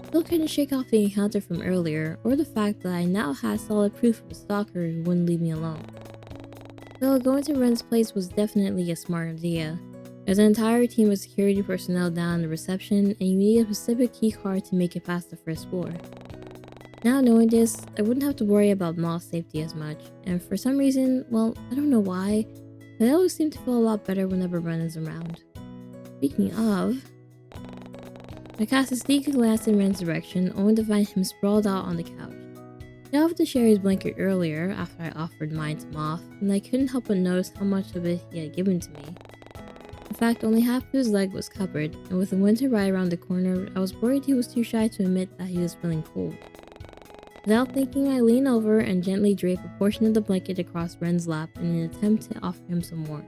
Still couldn't shake off the encounter from earlier, or the fact that I now had solid proof of a stalker who wouldn't leave me alone. Though going to Ren's place was definitely a smart idea. There's an entire team of security personnel down the reception, and you need a specific key card to make it past the first floor. Now knowing this, I wouldn't have to worry about Moth's safety as much, and for some reason, well, I don't know why, but I always seem to feel a lot better whenever Ren is around. Speaking of, I cast a sneaky glance in Ren's direction, only to find him sprawled out on the couch. He offered to share his blanket earlier after I offered mine to Moth, and I couldn't help but notice how much of it he had given to me. In fact, only half of his leg was covered, and with the winter right around the corner, I was worried he was too shy to admit that he was feeling cold. Without thinking, I lean over and gently drape a portion of the blanket across Ren's lap in an attempt to offer him some warmth.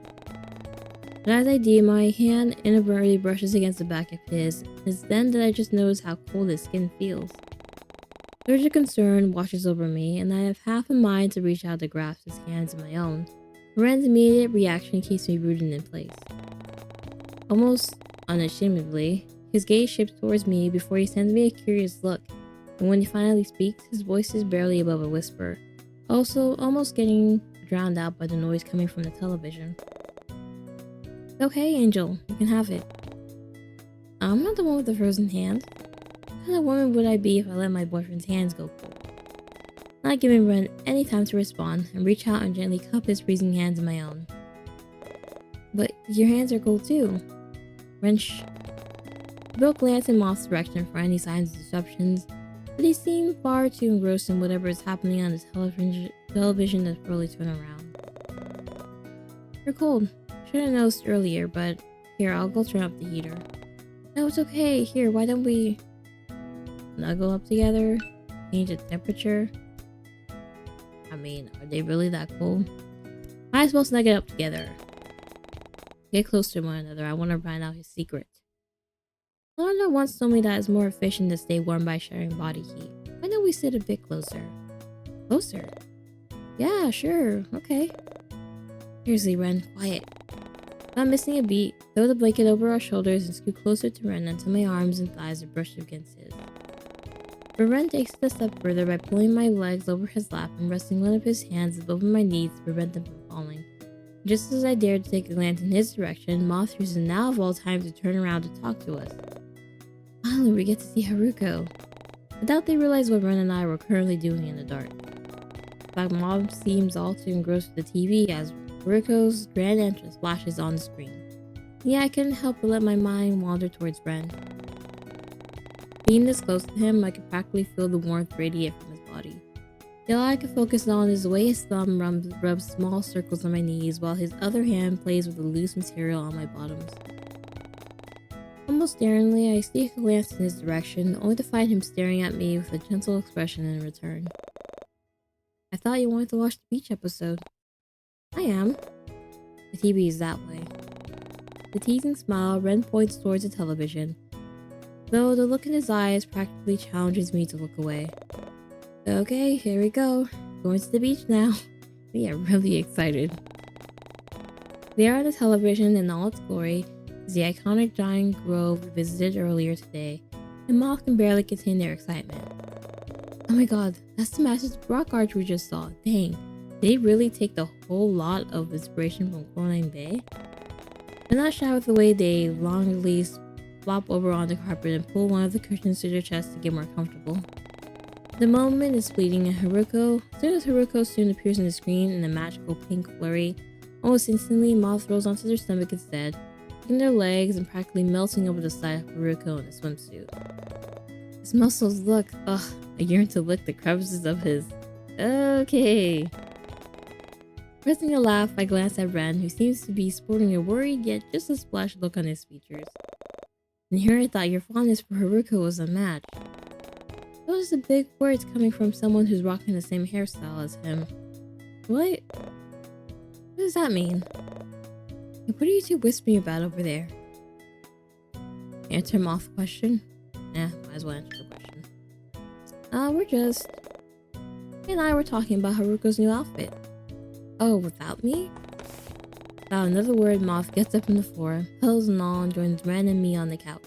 But as I do, my hand inadvertently brushes against the back of his, and it's then that I just notice how cold his skin feels. A surge of concern washes over me, and I have half a mind to reach out to grasp his hands in my own. Ren's immediate reaction keeps me rooted in place. Almost unashamedly, his gaze shifts towards me before he sends me a curious look, and when he finally speaks, his voice is barely above a whisper, also almost getting drowned out by the noise coming from the television. Okay, Angel, you can have it. I'm not the one with the frozen hand. What kind of woman would I be if I let my boyfriend's hands go cold? Not giving Ren any time to respond, and reach out and gently cup his freezing hands in my own. But your hands are cold too. Wrench. Bill glanced in Moth's direction for any signs of disruptions, but he seemed far too engrossed in whatever is happening on the television to fully turn around. You're cold. Should have noticed earlier, but here, I'll go turn up the heater. No, it's okay. Here, why don't we snuggle up together? Change the temperature? I mean, are they really that cold? Might as well snuggle up together. Get close to one another. I want to find out his secret. Lana once told me that it's more efficient to stay warm by sharing body heat. Why don't we sit a bit closer? Closer? Yeah, sure. Okay. Seriously, Ren, quiet. Not missing a beat, throw the blanket over our shoulders and scoot closer to Ren until my arms and thighs are brushed against his. But Ren takes it a step further by pulling my legs over his lap and resting one of his hands above my knees to prevent them from falling. Just as I dared to take a glance in his direction, Moth uses now of all time to turn around to talk to us. Finally, we get to see Haruko. I doubt they realize what Ren and I were currently doing in the dark. In fact, Mom seems all too engrossed with the TV as Haruko's grand entrance flashes on the screen. Yeah, I couldn't help but let my mind wander towards Ren. Being this close to him, I could practically feel the warmth radiate from his body. All I could focus on is the way his thumb rubs small circles on my knees while his other hand plays with the loose material on my bottoms. Almost daringly, I sneak a glance in his direction, only to find him staring at me with a gentle expression in return. I thought you wanted to watch the beach episode. I am. The TV is that way. With a teasing smile, Ren points towards the television, though the look in his eyes practically challenges me to look away. Okay, here we go. Going to the beach now. We are really excited. There on the television in all its glory is the iconic giant grove we visited earlier today, and Moth can barely contain their excitement. Oh my god, that's the massive rock arch we just saw. Dang, did they really take the whole lot of inspiration from Corland Bay? I'm not shy with the way they longingly flop over on the carpet and pull one of the cushions to their chest to get more comfortable. The moment is fleeting, and as soon as Haruko soon appears on the screen in a magical pink flurry, almost instantly Moth rolls onto their stomach instead, taking their legs and practically melting over the side of Haruko in a swimsuit. His muscles look, I yearn to lick the crevices of his. Okay. Pressing a laugh, I glance at Ren, who seems to be sporting a worried yet just a splashed look on his features. And here I thought your fondness for Haruko was unmatched. Those are the big words coming from someone who's rocking the same hairstyle as him. What? What does that mean? And what are you two whispering about over there? Answer Moth question? Might as well answer the question. We're just... He and I were talking about Haruko's new outfit. Oh, without me? Without another word, Moth gets up from the floor, pillows and all, and joins Ren and me on the couch.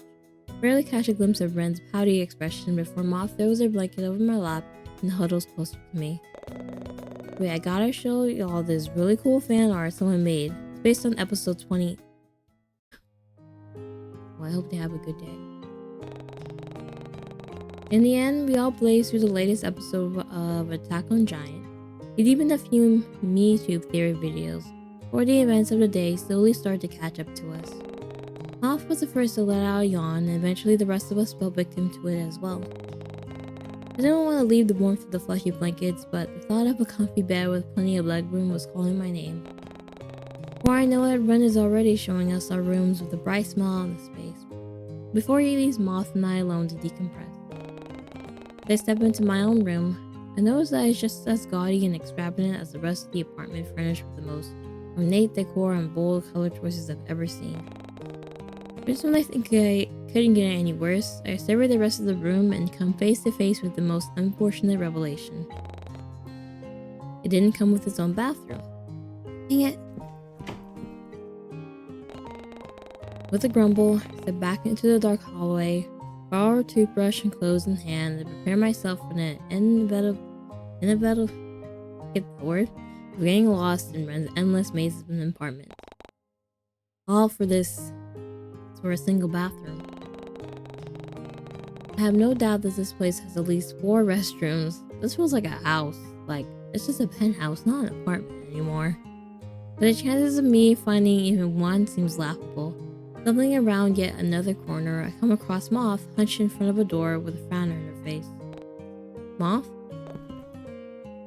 Barely catch a glimpse of Ren's pouty expression before Moth throws her blanket over my lap and huddles closer to me. Wait, I gotta show y'all this really cool fan art someone made. It's based on episode 20. Well, I hope they have a good day. In the end, we all blazed through the latest episode of Attack on Giant. We deepened a few MeTube theory videos, or the events of the day slowly started to catch up to us. Moth was the first to let out a yawn, and eventually the rest of us fell victim to it as well. I didn't want to leave the warmth of the fluffy blankets, but the thought of a comfy bed with plenty of legroom was calling my name. Before I know it, Ren is already showing us our rooms with a bright smile on his face. Before he leaves Moth and I alone to decompress. As I step into my own room, I notice that it's just as gaudy and extravagant as the rest of the apartment, furnished with the most ornate decor and bold color choices I've ever seen. Just when I think I couldn't get any worse, I survey the rest of the room and come face to face with the most unfortunate revelation. It didn't come with its own bathroom. Dang it. With a grumble, I step back into the dark hallway, borrow a toothbrush and clothes in hand, and prepare myself for the inevitable of getting lost in Ren's endless mazes of an apartment. All for a single bathroom. I have no doubt that this place has at least 4 restrooms. This feels like a house. Like, it's just a penthouse, not an apartment anymore. But the chances of me finding even one seems laughable. Stumbling around yet another corner, I come across Moth hunched in front of a door with a frown on her face. Moth?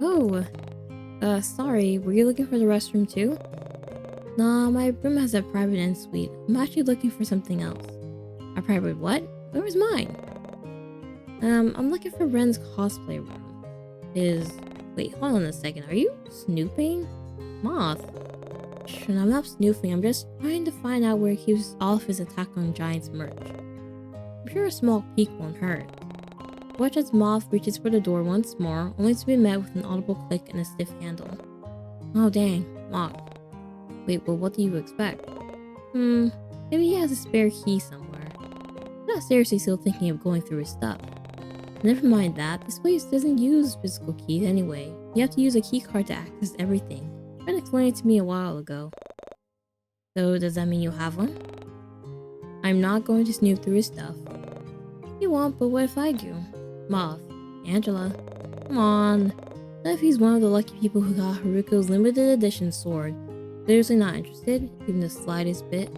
Oh, sorry, were you looking for the restroom too? Nah, my room has a private ensuite. I'm actually looking for something else. A private what? Where was mine? I'm looking for Ren's cosplay room. Wait, hold on a second, are you snooping? Moth? I'm not snooping, I'm just trying to find out where he keeps all of his Attack on Giants merch. I'm sure a small peek won't hurt. Watch as Moth reaches for the door once more, only to be met with an audible click and a stiff handle. Oh dang, Moth. Wait, well what do you expect? Maybe he has a spare key somewhere. I'm not seriously still thinking of going through his stuff. Never mind that, this place doesn't use physical keys anyway. You have to use a keycard to access everything. Fred explained it to me a while ago. So does that mean you have one? I'm not going to snoop through his stuff. You won't, but what if I do? Moth. Angela. Come on. What if he's one of the lucky people who got Haruko's limited edition sword? Seriously not interested, even the slightest bit.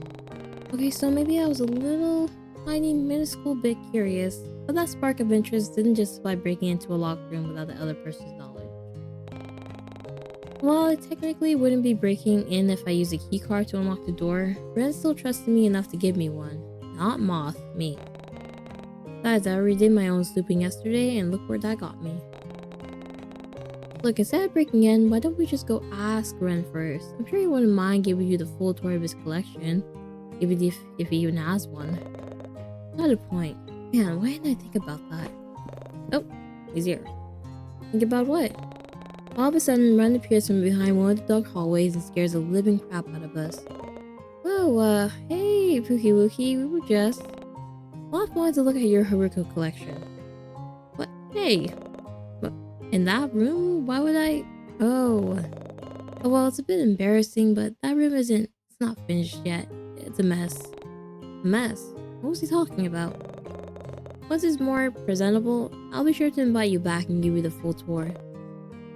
Okay, so maybe I was a little tiny minuscule bit curious, but that spark of interest didn't justify breaking into a locked room without the other person's knowledge. While I technically wouldn't be breaking in if I used a keycard to unlock the door, Ren still trusted me enough to give me one. Not Moth, me. Besides, I already did my own snooping yesterday, and look where that got me. Look, instead of breaking in, why don't we just go ask Ren first? I'm sure he wouldn't mind giving you the full tour of his collection, even if he even has one. Not a point. Man, why didn't I think about that? Oh, he's here. Think about what? All of a sudden, Ren appears from behind one of the dark hallways and scares the living crap out of us. Whoa, hey, Pookie Wookie, we were just... Moth wanted to look at your Haruko collection. What? Hey! What? In that room? Why would I... Oh, well, it's a bit embarrassing, but that room it's not finished yet. It's a mess. A mess? What was he talking about? Once it's more presentable, I'll be sure to invite you back and give you the full tour.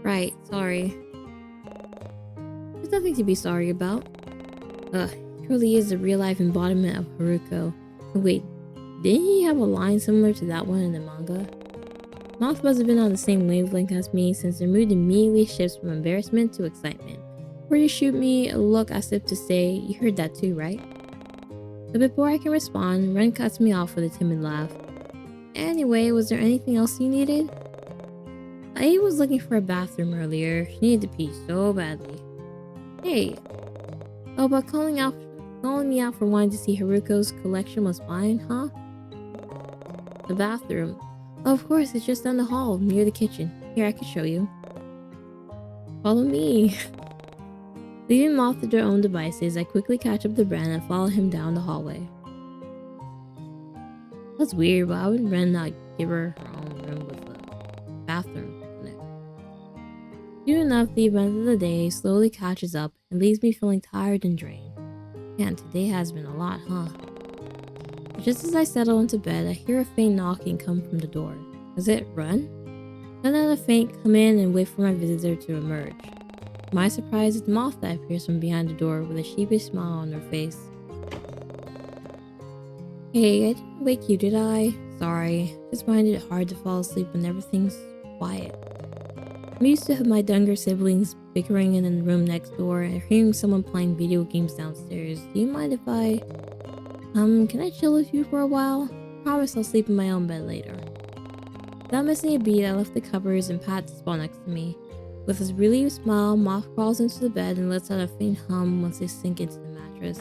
Right, sorry. There's nothing to be sorry about. Truly is the real-life embodiment of Haruko. Wait, didn't he have a line similar to that one in the manga? Moth must have been on the same wavelength as me, since their mood immediately shifts from embarrassment to excitement. before you shoot me a look as if to say, you heard that too, right? But before I can respond, Ren cuts me off with a timid laugh. Anyway, was there anything else you needed? I was looking for a bathroom earlier. She needed to pee so badly. Hey. Oh, but calling me out for wanting to see Haruko's collection was fine, huh? The bathroom. Oh, of course, it's just down the hall, near the kitchen. Here, I can show you. Follow me. Leaving Moth to their own devices, I quickly catch up to Bren and follow him down the hallway. That's weird, but why would Ren not give her own room with a bathroom in it? Soon enough, the event of the day slowly catches up and leaves me feeling tired and drained. Man, today has been a lot, huh? Just as I settle into bed, I hear a faint knocking come from the door. Is it Ren? Then at a faint come in and wait for my visitor to emerge. To my surprise, it's Moth that appears from behind the door with a sheepish smile on her face. Hey, I didn't wake you, did I? Sorry, just find it hard to fall asleep when everything's quiet. I'm used to my younger siblings bickering in the room next door and hearing someone playing video games downstairs. Do you mind if can I chill with you for a while? Promise I'll sleep in my own bed later. Without missing a beat, I lift the covers and pat the spot next to me. With a relieved smile, Moth crawls into the bed and lets out a faint hum once they sink into the mattress.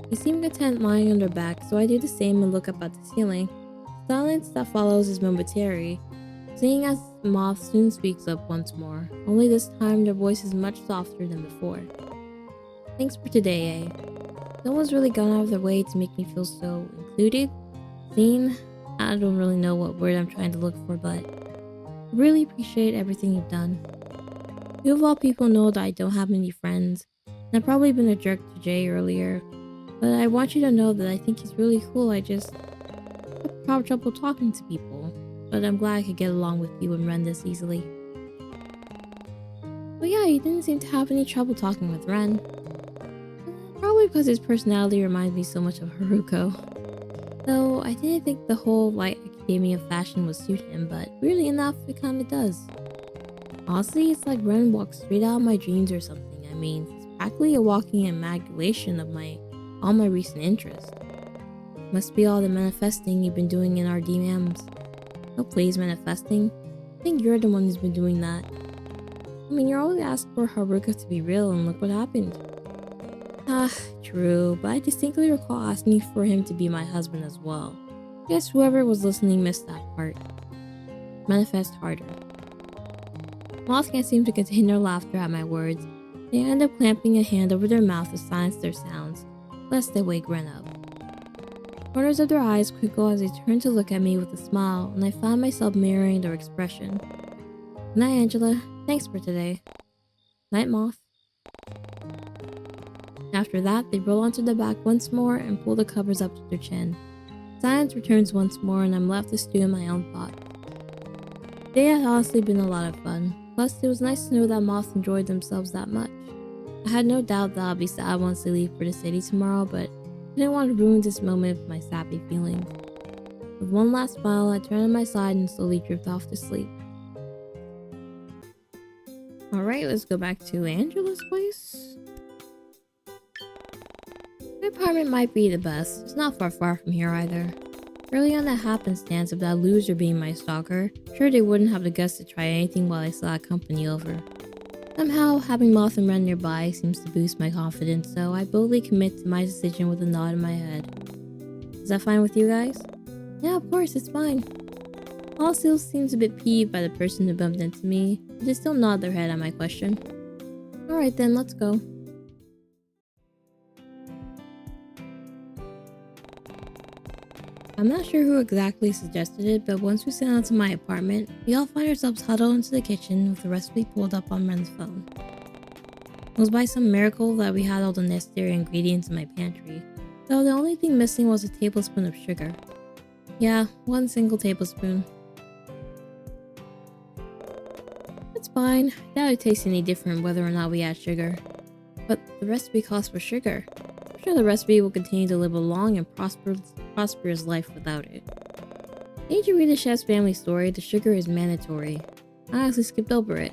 They seem content lying on their back, so I do the same and look up at the ceiling. The silence that follows is momentary, seeing as Moth soon speaks up once more, only this time their voice is much softer than before. Thanks for today, eh? No one's really gone out of their way to make me feel so included, seen. I don't really know what word I'm trying to look for, but I really appreciate everything you've done. You of all people know that I don't have many friends, and I've probably been a jerk to Jay earlier, but I want you to know that I think he's really cool. I just have trouble talking to people, but I'm glad I could get along with you and Ren this easily. But yeah, you didn't seem to have any trouble talking with Ren. Probably because his personality reminds me so much of Haruko. Though I didn't think the whole Light Academia fashion would suit him, but weirdly enough, it kinda does. Honestly, it's like Ren walks straight out of my dreams or something. I mean, he's practically a walking amalgamation of all my recent interests. Must be all the manifesting you've been doing in our DMs. No, please, manifesting. I think you're the one who's been doing that. I mean, you're always asked for Haruka to be real, and look what happened. True, but I distinctly recall asking for him to be my husband as well. Guess whoever was listening missed that part. Manifest harder. Moths can't seem to contain their laughter at my words. They end up clamping a hand over their mouth to silence their sounds, lest they wake Ren up. Corners of their eyes crinkle as they turn to look at me with a smile, and I find myself mirroring their expression. Good night, Angela. Thanks for today. Night, Moth. After that, they roll onto the back once more and pull the covers up to their chin. Silence returns once more, and I'm left to stew in my own thoughts. Today had honestly been a lot of fun. Plus, it was nice to know that Moth enjoyed themselves that much. I had no doubt that I'll be sad once they leave for the city tomorrow, but I didn't want to ruin this moment with my sappy feelings. With one last smile, I turn on my side and slowly drift off to sleep. Alright, let's go back to Angela's place. My apartment might be the best. It's not far from here either. Early on that happenstance of that loser being my stalker, sure they wouldn't have the guts to try anything while I still had company over. Somehow, having Moth and Ren nearby seems to boost my confidence, so I boldly commit to my decision with a nod in my head. Is that fine with you guys? Yeah, of course, it's fine. All still seems a bit peeved by the person who bumped into me, but they still nod their head at my question. Alright then, let's go. I'm not sure who exactly suggested it, but once we sat down to my apartment, we all find ourselves huddled into the kitchen with the recipe pulled up on Ren's phone. It was by some miracle that we had all the necessary ingredients in my pantry, though the only thing missing was a tablespoon of sugar. Yeah, one single tablespoon. It's fine, I doubt it tastes any different whether or not we add sugar. But the recipe calls for sugar. I'm sure the recipe will continue to live a long and prosperous life without it. Did you read the chef's family story? The sugar is mandatory. I honestly skipped over it.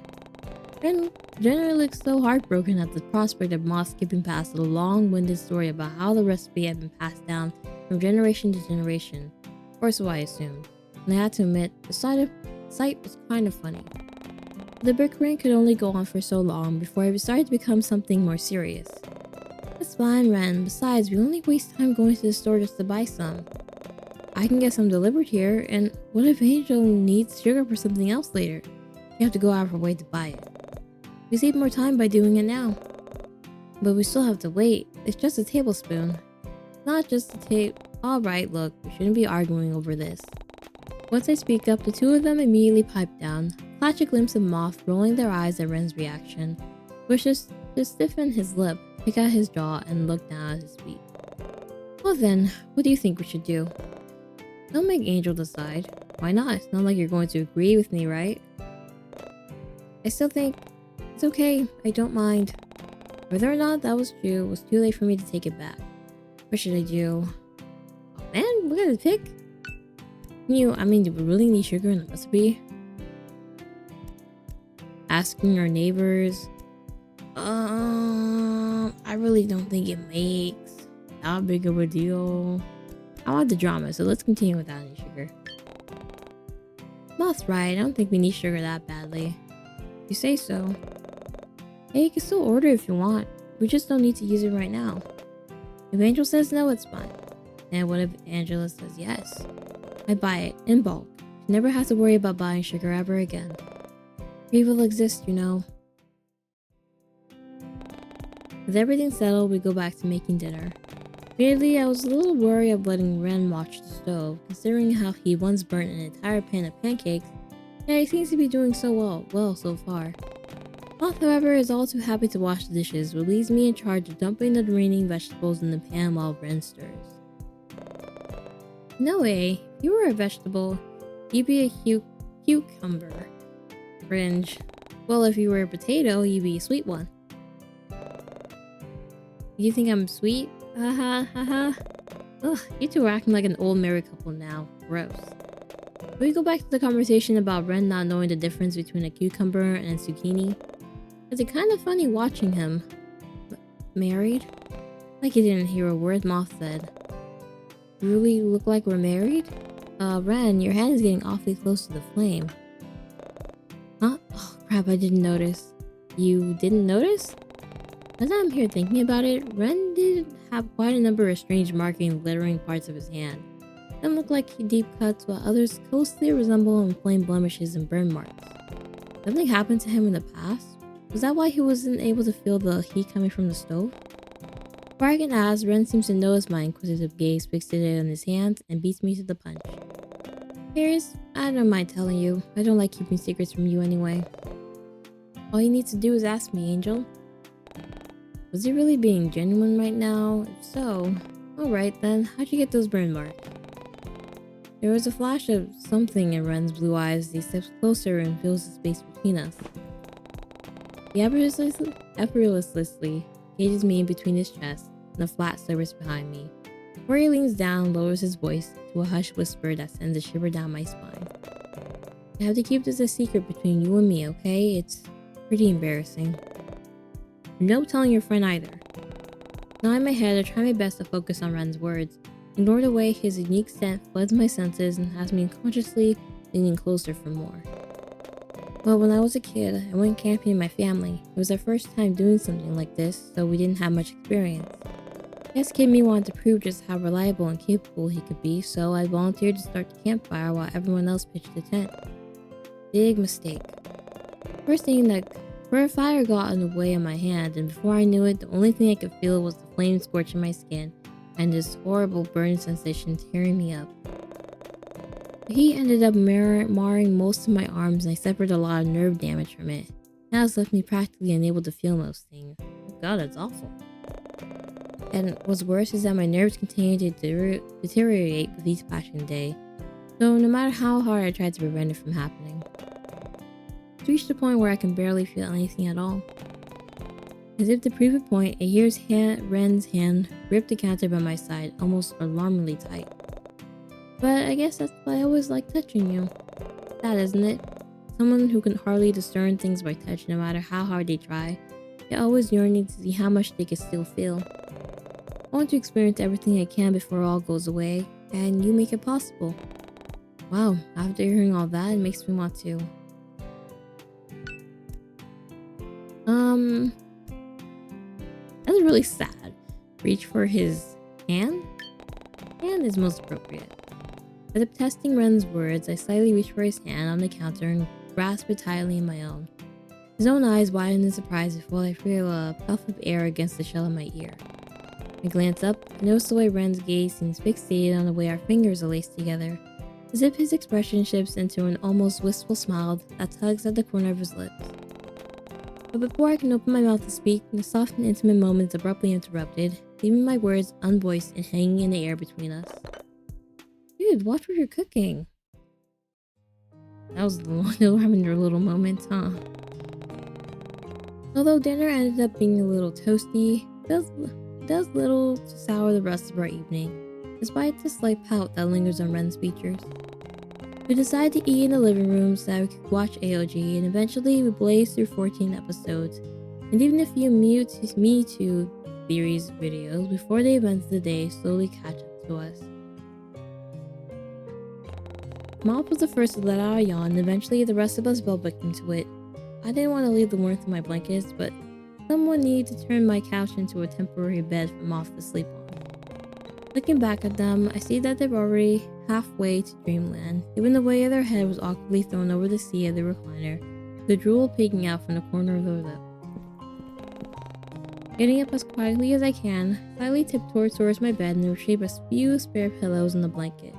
Ren generally looked so heartbroken at the prospect of Moth skipping past a long-winded story about how the recipe had been passed down from generation to generation, or so I assumed. And I had to admit, the sight was kind of funny. The bickering could only go on for so long before it started to become something more serious. That's fine, Ren. Besides, we only waste time going to the store just to buy some. I can get some delivered here, and what if Angel needs sugar for something else later? You have to go out of her way to buy it. We save more time by doing it now. But we still have to wait. It's just a tablespoon. Not just a tape. Alright, look, we shouldn't be arguing over this. Once I speak up, the two of them immediately pipe down. Catch a glimpse of Moth rolling their eyes at Ren's reaction, which is to stiffen his lip, pick out his jaw, and look down at his feet. Well then, what do you think we should do? Don't make Angel decide. Why not? It's not like you're going to agree with me, right? I still think it's okay. I don't mind. Whether or not that was true, it was too late for me to take it back. What should I do? Oh man, look at the pick. Do we really need sugar in the recipe? Asking our neighbors. I really don't think it makes that big of a deal. I want the drama, so let's continue without any sugar. Moth's right, I don't think we need sugar that badly. You say so. Hey, you can still order if you want. We just don't need to use it right now. If Angel says no, it's fine. And what if Angela says yes? I buy it, in bulk. You never have to worry about buying sugar ever again. Evil exists, you know. With everything settled, we go back to making dinner. Weirdly, I was a little worried of letting Ren watch the stove, considering how he once burnt an entire pan of pancakes, and he seems to be doing so well so far. Moth, however, is all too happy to wash the dishes, but leaves me in charge of dumping the remaining vegetables in the pan while Ren stirs. No way, if you were a vegetable, you'd be a cucumber. Cringe. Well, if you were a potato, you'd be a sweet one. You think I'm sweet? Haha, haha. Ugh, you two are acting like an old married couple now. Gross. We go back to the conversation about Ren not knowing the difference between a cucumber and a zucchini. It's kind of funny watching him. Married? Like he didn't hear a word Moth said. Really look like we're married? Ren, your hand is getting awfully close to the flame. Huh? Oh crap, I didn't notice. You didn't notice? As I'm here thinking about it, Ren did have quite a number of strange markings littering parts of his hand. Some look like deep cuts, while others closely resemble inflamed blemishes and burn marks. Something happened to him in the past? Was that why he wasn't able to feel the heat coming from the stove? Before I can ask, Ren seems to notice my inquisitive gaze fixated on his hands and beats me to the punch. Serious? I don't mind telling you. I don't like keeping secrets from you anyway. All you need to do is ask me, Angel. Was he really being genuine right now? If so, alright then, how'd you get those burn marks? There was a flash of something in Ren's blue eyes as he steps closer and fills the space between us. He effortlessly cages me in between his chest and the flat surface behind me. Before he leans down, lowers his voice to a hushed whisper that sends a shiver down my spine. I have to keep this a secret between you and me, okay? It's pretty embarrassing. No telling your friend either. Now in my head, I try my best to focus on Ren's words, ignore the way his unique scent floods my senses and has me unconsciously leaning closer for more. Well, when I was a kid, I went camping with my family. It was our first time doing something like this, so we didn't have much experience. Yes, kid me wanted to prove just how reliable and capable he could be, so I volunteered to start the campfire while everyone else pitched the tent. Big mistake. First thing, the fire got in the way of my hand, and before I knew it, the only thing I could feel was the flame scorching my skin and this horrible burn sensation tearing me up. The heat ended up marring most of my arms, and I suffered a lot of nerve damage from it. Now it's left me practically unable to feel most things. Oh god, that's awful. And what's worse is that my nerves continued to deteriorate with each passing day, so no matter how hard I tried to prevent it from happening. It's reached a point where I can barely feel anything at all. As if to prove a point, I hear Ren's hand grip the counter by my side, almost alarmingly tight. But I guess that's why I always like touching you. That isn't it? someone who can hardly discern things by touch no matter how hard they try, yet always yearning to see how much they can still feel. I want to experience everything I can before all goes away, and you make it possible. Wow, after hearing all that, it makes me want to... That's really sad. Reach for his hand? Hand is most appropriate. As if testing Ren's words, I slightly reach for his hand on the counter and grasp it tightly in my own. His own eyes widen in surprise before I feel a puff of air against the shell of my ear. I glance up and notice the way Ren's gaze seems fixated on the way our fingers are laced together, as if his expression shifts into an almost wistful smile that tugs at the corner of his lips. But before I can open my mouth to speak, the soft and intimate moment is abruptly interrupted, leaving my words unvoiced and hanging in the air between us. Dude, watch what you're cooking. That was having their little moments, huh? Although dinner ended up being a little toasty, it does little to sour the rest of our evening, despite the slight pout that lingers on Ren's features. We decided to eat in the living room so that we could watch AOG, and eventually we blazed through 14 episodes, and even a few Me Too theories videos before the events of the day slowly catch up to us. Moth was the first to let out a yawn, and eventually the rest of us fell victim to it. I didn't want to leave the warmth of my blankets, but someone needed to turn my couch into a temporary bed for Moth to sleep on. Looking back at them, I see that they're already halfway to dreamland, even the way their head was awkwardly thrown over the seat of the recliner, the drool peeking out from the corner of their lip. Getting up as quietly as I can, slightly tiptoed towards my bed and retrieved a few spare pillows and a blanket.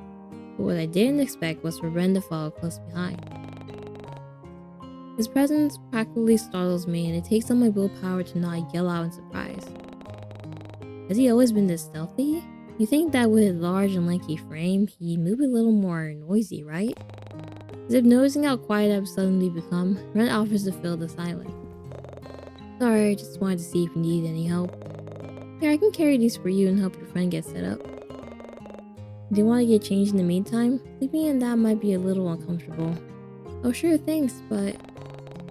But what I didn't expect was for Ren to follow close behind. His presence practically startles me, and it takes all my willpower to not yell out in surprise. Has he always been this stealthy? You think that with his large and lanky frame, he'd move a little more noisy, right? As if noticing how quiet I've suddenly become, Ren offers to fill the silence. Sorry, I just wanted to see if you need any help. Here, I can carry these for you and help your friend get set up. Do you want to get changed in the meantime? Sleeping in that might be a little uncomfortable. Oh sure, thanks, but...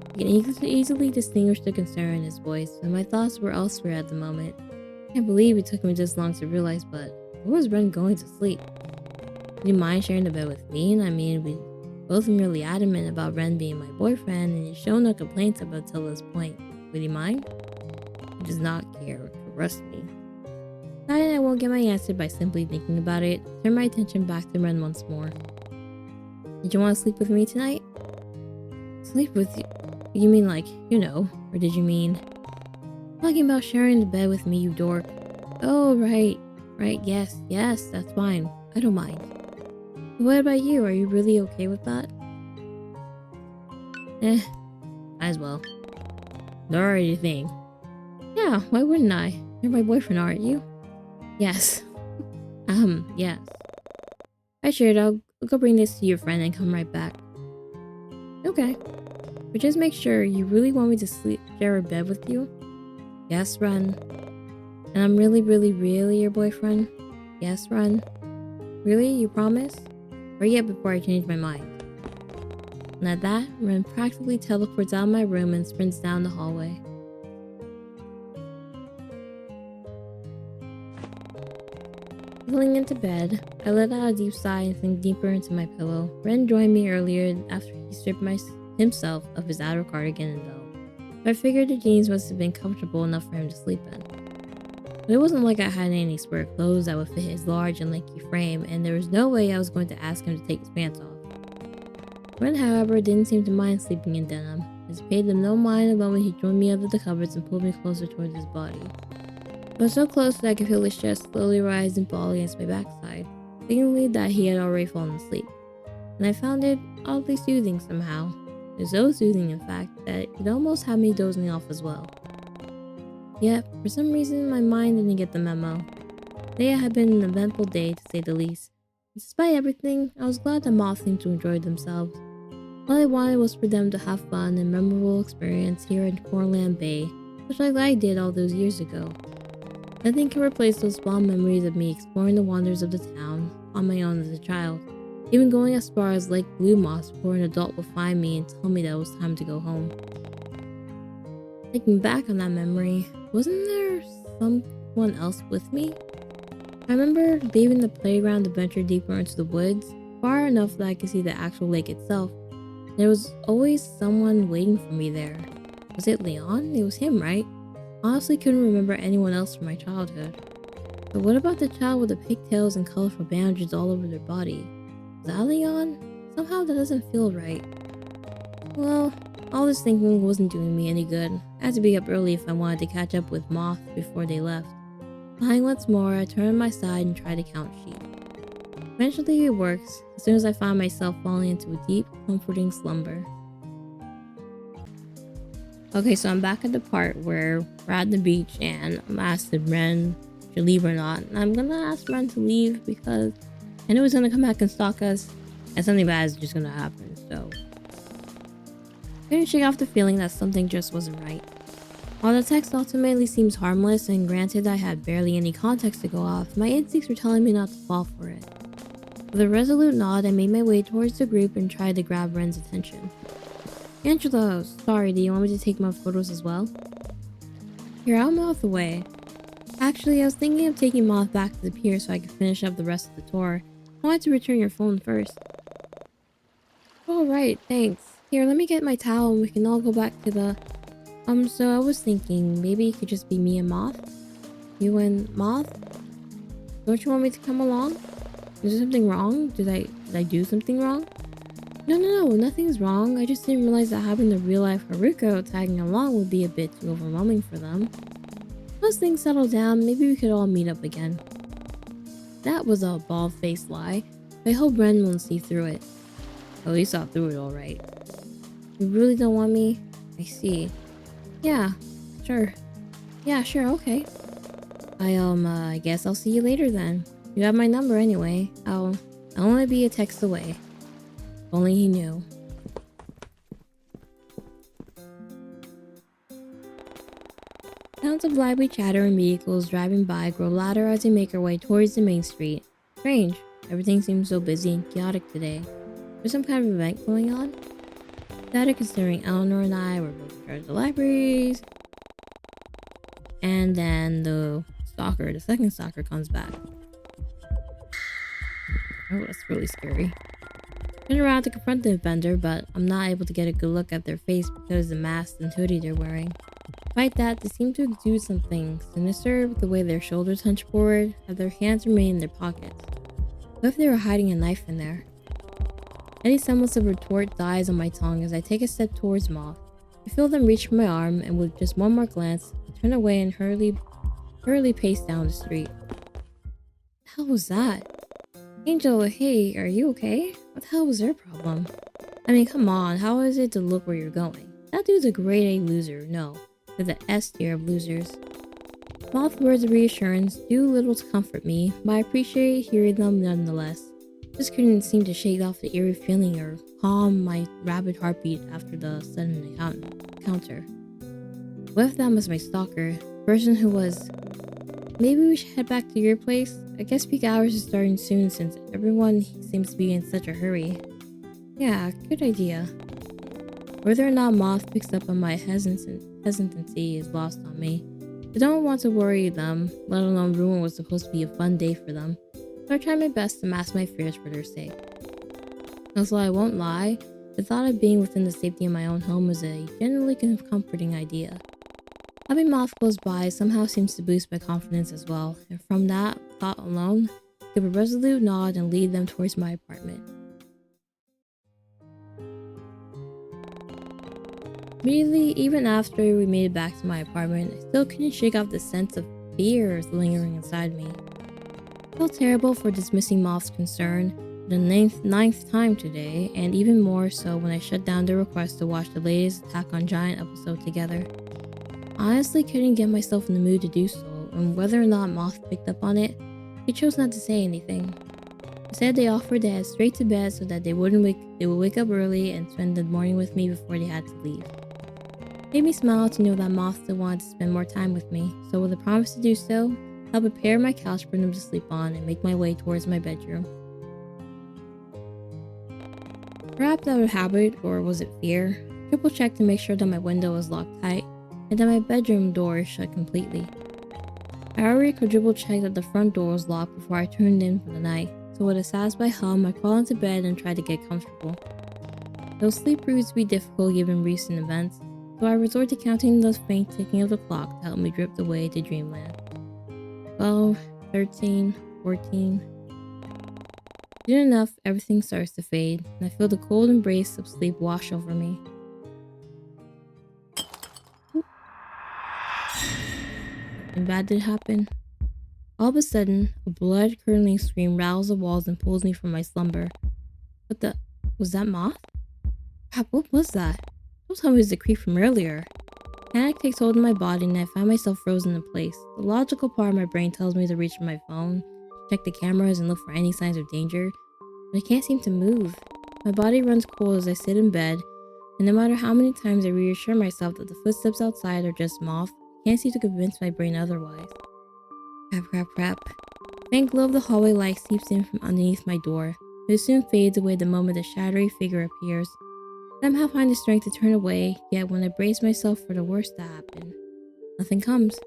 I can easily distinguish the concern in his voice, and my thoughts were elsewhere at the moment. I can't believe it took me this long to realize, but where was Ren going to sleep? Would you mind sharing the bed with me? I mean, we both been really adamant about Ren being my boyfriend, and he's shown no complaints up until this point. Would he mind? He does not care to trust me. Deciding I won't get my answer by simply thinking about it, turn my attention back to Ren once more. Did you want to sleep with me tonight? Sleep with you? You mean like, you know, or did you mean... Talking about sharing the bed with me, you dork. Oh, right, yes, that's fine. I don't mind. But what about you? Are you really okay with that? Might as well. Nor are you think. Yeah, why wouldn't I? You're my boyfriend, aren't you? Yes. Yes. Right, sure, I'll go bring this to your friend and come right back. Okay. But just make sure you really want me to share a bed with you? Yes, Ren. And I'm really your boyfriend? Yes, Ren. Really? You promise? Hurry up before I change my mind. And at that, Ren practically teleports out of my room and sprints down the hallway. Settling into bed, I let out a deep sigh and sink deeper into my pillow. Ren joined me earlier after he stripped himself of his outer cardigan and belt. But I figured the jeans must have been comfortable enough for him to sleep in. But it wasn't like I had any spare clothes that would fit his large and lanky frame, and there was no way I was going to ask him to take his pants off. Ren, however, didn't seem to mind sleeping in denim, as he paid them no mind the moment he joined me under the covers and pulled me closer towards his body. I was so close that I could feel his chest slowly rise and fall against my backside, signaling that he had already fallen asleep, and I found it oddly soothing somehow. It was so soothing, in fact, that it almost had me dozing off as well. Yet, for some reason, my mind didn't get the memo. Today had been an eventful day, to say the least. Despite everything, I was glad that Moth seemed to enjoy themselves. All I wanted was for them to have fun and memorable experience here in Corland Bay, much like I did all those years ago. Nothing can replace those fond memories of me exploring the wonders of the town on my own as a child. even going as far as Lake Blue Moss before an adult would find me and tell me that it was time to go home. Thinking back on that memory, wasn't there someone else with me? I remember leaving the playground to venture deeper into the woods, far enough that I could see the actual lake itself. There was always someone waiting for me there. Was it Leon? It was him, right? Honestly, couldn't remember anyone else from my childhood. But what about the child with the pigtails and colorful bandages all over their body? Was that Leon? Somehow that doesn't feel right. Well, all this thinking wasn't doing me any good. I had to be up early if I wanted to catch up with Moth before they left. Lying once more, I turned on my side and tried to count sheep. Eventually it works, as soon as I found myself falling into a deep, comforting slumber. Okay, so I'm back at the part where we're at the beach and I'm asked if Ren should leave or not. And I'm gonna ask Ren to leave because I know he's gonna come back and stalk us and something bad is just gonna happen, so. I couldn't shake off the feeling that something just wasn't right. While the text ultimately seems harmless, and granted I had barely any context to go off, my instincts were telling me not to fall for it. With a resolute nod, I made my way towards the group and tried to grab Ren's attention. Angelo, sorry, do you want me to take more photos as well? Here, I'll mouth the way. Actually, I was thinking of taking Moth back to the pier so I could finish up the rest of the tour. I wanted to return your phone first. Alright, thanks. Here, let me get my towel and we can all go back to the... So I was thinking, maybe it could just be me and Moth? You and Moth? Don't you want me to come along? Is there something wrong? Did I do something wrong? No, nothing's wrong. I just didn't realize that having the real-life Haruko tagging along would be a bit too overwhelming for them. Once things settle down, maybe we could all meet up again. That was a bald-faced lie. I hope Ren won't see through it. At least saw through it alright. You really don't want me? I see. Yeah, sure. Yeah, sure, okay. I guess I'll see you later then. You have my number anyway. I'll only be a text away. If only he knew. Sounds of lively chatter and vehicles driving by grow louder as they make our way towards the main street. Strange. Everything seems so busy and chaotic today. There's some kind of event going on? That considering Eleanor and I were both in charge of the libraries. And then the second stalker comes back. Oh, that's really scary. Turn around to confront the vendor, but I'm not able to get a good look at their face because of the mask and hoodie they're wearing. Despite that, they seem to exude something sinister with the way their shoulders hunch forward, as their hands remain in their pockets. What if they were hiding a knife in there? Any semblance of retort dies on my tongue as I take a step towards Moth. I feel them reach for my arm, and with just one more glance, I turn away and hurriedly pace down the street. What the hell was that? Angel, hey, are you okay? What the hell was their problem? I mean, come on, how is it to look where you're going? That dude's a grade A loser, no. With the S tier of losers. Moth's words of reassurance do little to comfort me, but I appreciate hearing them nonetheless. Just couldn't seem to shake off the eerie feeling or calm my rapid heartbeat after the sudden encounter. What if that was my stalker? The person who was... Maybe we should head back to your place? I guess peak hours is starting soon since everyone seems to be in such a hurry. Yeah, good idea. Whether or not Moth picks up on my hesitancy is lost on me. I don't want to worry them, let alone ruin what's supposed to be a fun day for them. So I try my best to mask my fears for their sake. Also, I won't lie, the thought of being within the safety of my own home is a generally comforting idea. Having Moth close by somehow seems to boost my confidence as well, and from that thought alone, give a resolute nod and lead them towards my apartment. Immediately, even after we made it back to my apartment, I still couldn't shake off the sense of fear lingering inside me. I felt terrible for dismissing Moth's concern for the ninth time today, and even more so when I shut down the request to watch the latest Attack on Giant episode together. I honestly couldn't get myself in the mood to do so, and whether or not Moth picked up on it, he chose not to say anything. Instead, they offered to head straight to bed so that they would wake up early and spend the morning with me before they had to leave. It made me smile to know that Moth still wanted to spend more time with me, so with a promise to do so, I'll prepare my couch for them to sleep on and make my way towards my bedroom. Perhaps out of habit, or was it fear? Triple checked to make sure that my window was locked tight and that my bedroom door is shut completely. I already quadruple checked that the front door was locked before I turned in for the night, so with a satisfied hum, I crawled into bed and tried to get comfortable. Though sleep proved to be difficult given recent events, so I resorted to counting the faint ticking of the clock to help me drift away to dreamland. 12, 13, 14. Soon enough, everything starts to fade, and I feel the cold embrace of sleep wash over me. Something bad did happen. All of a sudden, a blood-curdling scream rattles the walls and pulls me from my slumber. What the... was that Moth? Crap, what was that? Don't tell me it was the creep from earlier. Panic takes hold of my body and I find myself frozen in place. The logical part of my brain tells me to reach for my phone, check the cameras and look for any signs of danger, but I can't seem to move. My body runs cold as I sit in bed, and no matter how many times I reassure myself that the footsteps outside are just Moth, I can't seem to convince my brain otherwise. Crap, crap, crap. Faint glow of the hallway light seeps in from underneath my door, but it soon fades away the moment the shadowy figure appears. Somehow find the strength to turn away, yet when I brace myself for the worst to happen, nothing comes.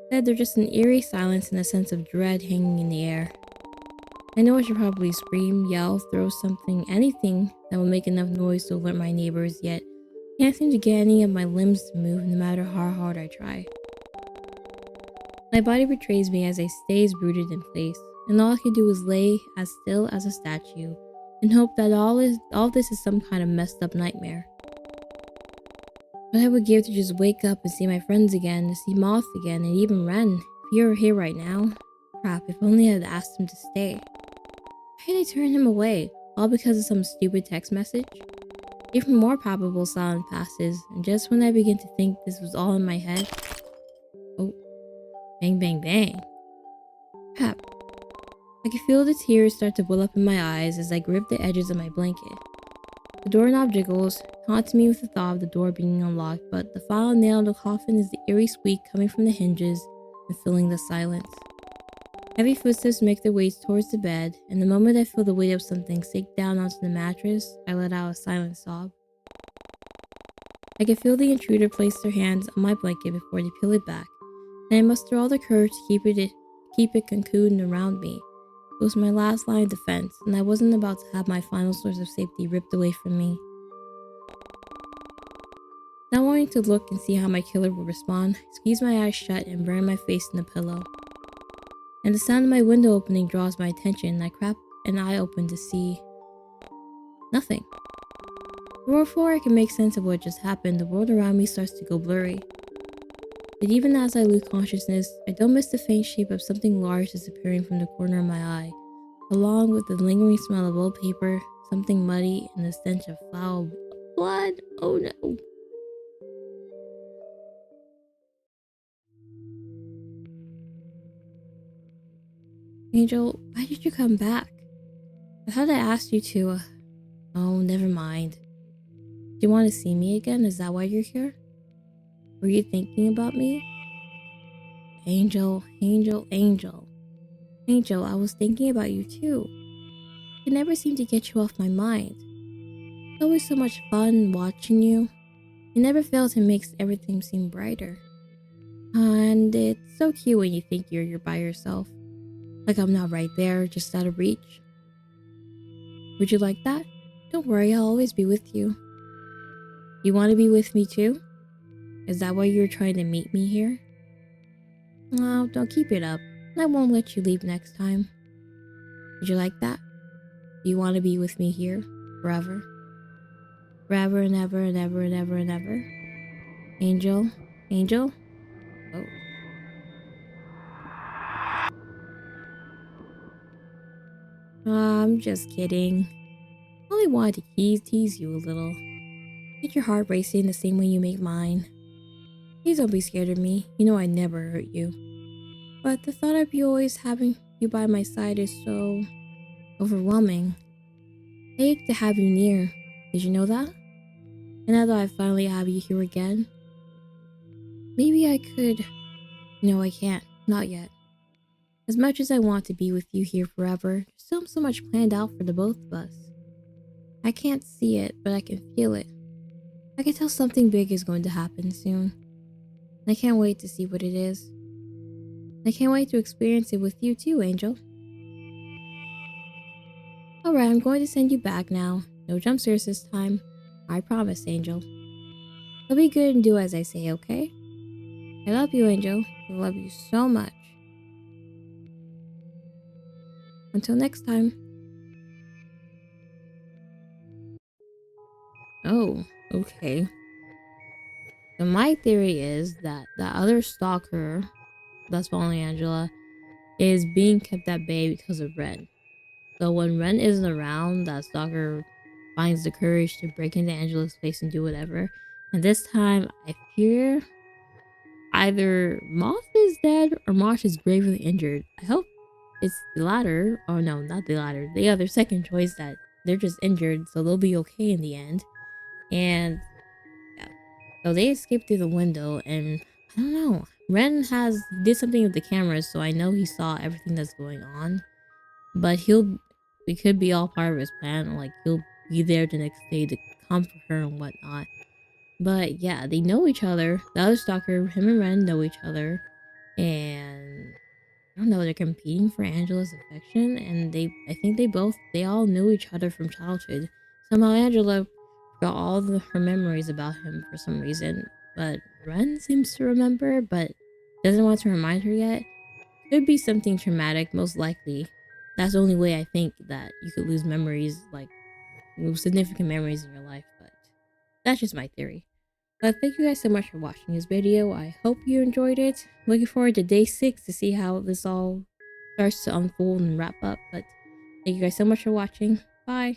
Instead, there's just an eerie silence and a sense of dread hanging in the air. I know I should probably scream, yell, throw something, anything that will make enough noise to alert my neighbors, yet I can't seem to get any of my limbs to move no matter how hard I try. My body betrays me as I stays rooted in place, and all I can do is lay as still as a statue and hope that all this is some kind of messed up nightmare. What I would give to just wake up and see my friends again, to see Moth again, and even Ren, if he were here right now. Crap, if only I had asked him to stay. Why did I turn him away, all because of some stupid text message? Even more palpable silence passes, and just when I begin to think this was all in my head, oh, bang bang bang. Crap. I can feel the tears start to well up in my eyes as I grip the edges of my blanket. The doorknob jiggles, taunting me with the thought of the door being unlocked, but the final nail in the coffin is the eerie squeak coming from the hinges and filling the silence. Heavy footsteps make their way towards the bed, and the moment I feel the weight of something sink down onto the mattress, I let out a silent sob. I can feel the intruder place their hands on my blanket before they peel it back, and I muster all the courage to keep it cocooned around me. It was my last line of defense, and I wasn't about to have my final source of safety ripped away from me. Not wanting to look and see how my killer would respond, I squeeze my eyes shut and bury my face in the pillow. And the sound of my window opening draws my attention, and I crack an eye open to see nothing. Before I can make sense of what just happened, the world around me starts to go blurry. But even as I lose consciousness, I don't miss the faint shape of something large disappearing from the corner of my eye, along with the lingering smell of old paper, something muddy, and the stench of foul blood. Oh no. Angel, why did you come back? I thought I asked you to. Oh, never mind. Do you want to see me again? Is that why you're here? Were you thinking about me? Angel, Angel, Angel. Angel, I was thinking about you too. I never seem to get you off my mind. It's always so much fun watching you. You never fail to make everything seem brighter. And it's so cute when you think you're by yourself. Like I'm not right there, just out of reach. Would you like that? Don't worry, I'll always be with you. You want to be with me too? Is that why you're trying to meet me here? No, don't keep it up. I won't let you leave next time. Would you like that? Do you want to be with me here? Forever? Forever and ever and ever and ever and ever? Angel? Angel? Oh. I'm just kidding. I only wanted to tease you a little. Make your heart racing the same way you make mine. Please don't be scared of me. You know I never hurt you. But the thought of you always having you by my side is so overwhelming. I ache to have you near. Did you know that? And now that I finally have you here again, maybe I could. No, I can't. Not yet. As much as I want to be with you here forever, there's still so much planned out for the both of us. I can't see it, but I can feel it. I can tell something big is going to happen soon. I can't wait to see what it is. I can't wait to experience it with you too, Angel. Alright, I'm going to send you back now. No jump scares this time. I promise, Angel. So be good and do as I say, okay? I love you, Angel. I love you so much. Until next time. Oh, okay. So my theory is that the other stalker that's following Angela is being kept at bay because of Ren. So when Ren isn't around, that stalker finds the courage to break into Angela's place and do whatever. And this time, I fear either Moth is dead or Moth is gravely injured. I hope it's the latter. Oh no, not the latter. The other second choice, that they're just injured, so they'll be okay in the end. And yeah, so they escaped through the window, and I don't know. Ren did something with the cameras, so I know he saw everything that's going on. But it could be all part of his plan. Like, he'll be there the next day to comfort her and whatnot. But yeah, they know each other. The other stalker, him and Ren know each other, and I don't know, they're competing for Angela's affection, and I think they all knew each other from childhood. Somehow Angela forgot her memories about him for some reason, but Ren seems to remember, but doesn't want to remind her yet. Could be something traumatic, most likely. That's the only way I think that you could lose memories, like significant memories in your life, but that's just my theory. But thank you guys so much for watching this video. I hope you enjoyed it. Looking forward to day 6 to see how this all starts to unfold and wrap up. But thank you guys so much for watching. Bye.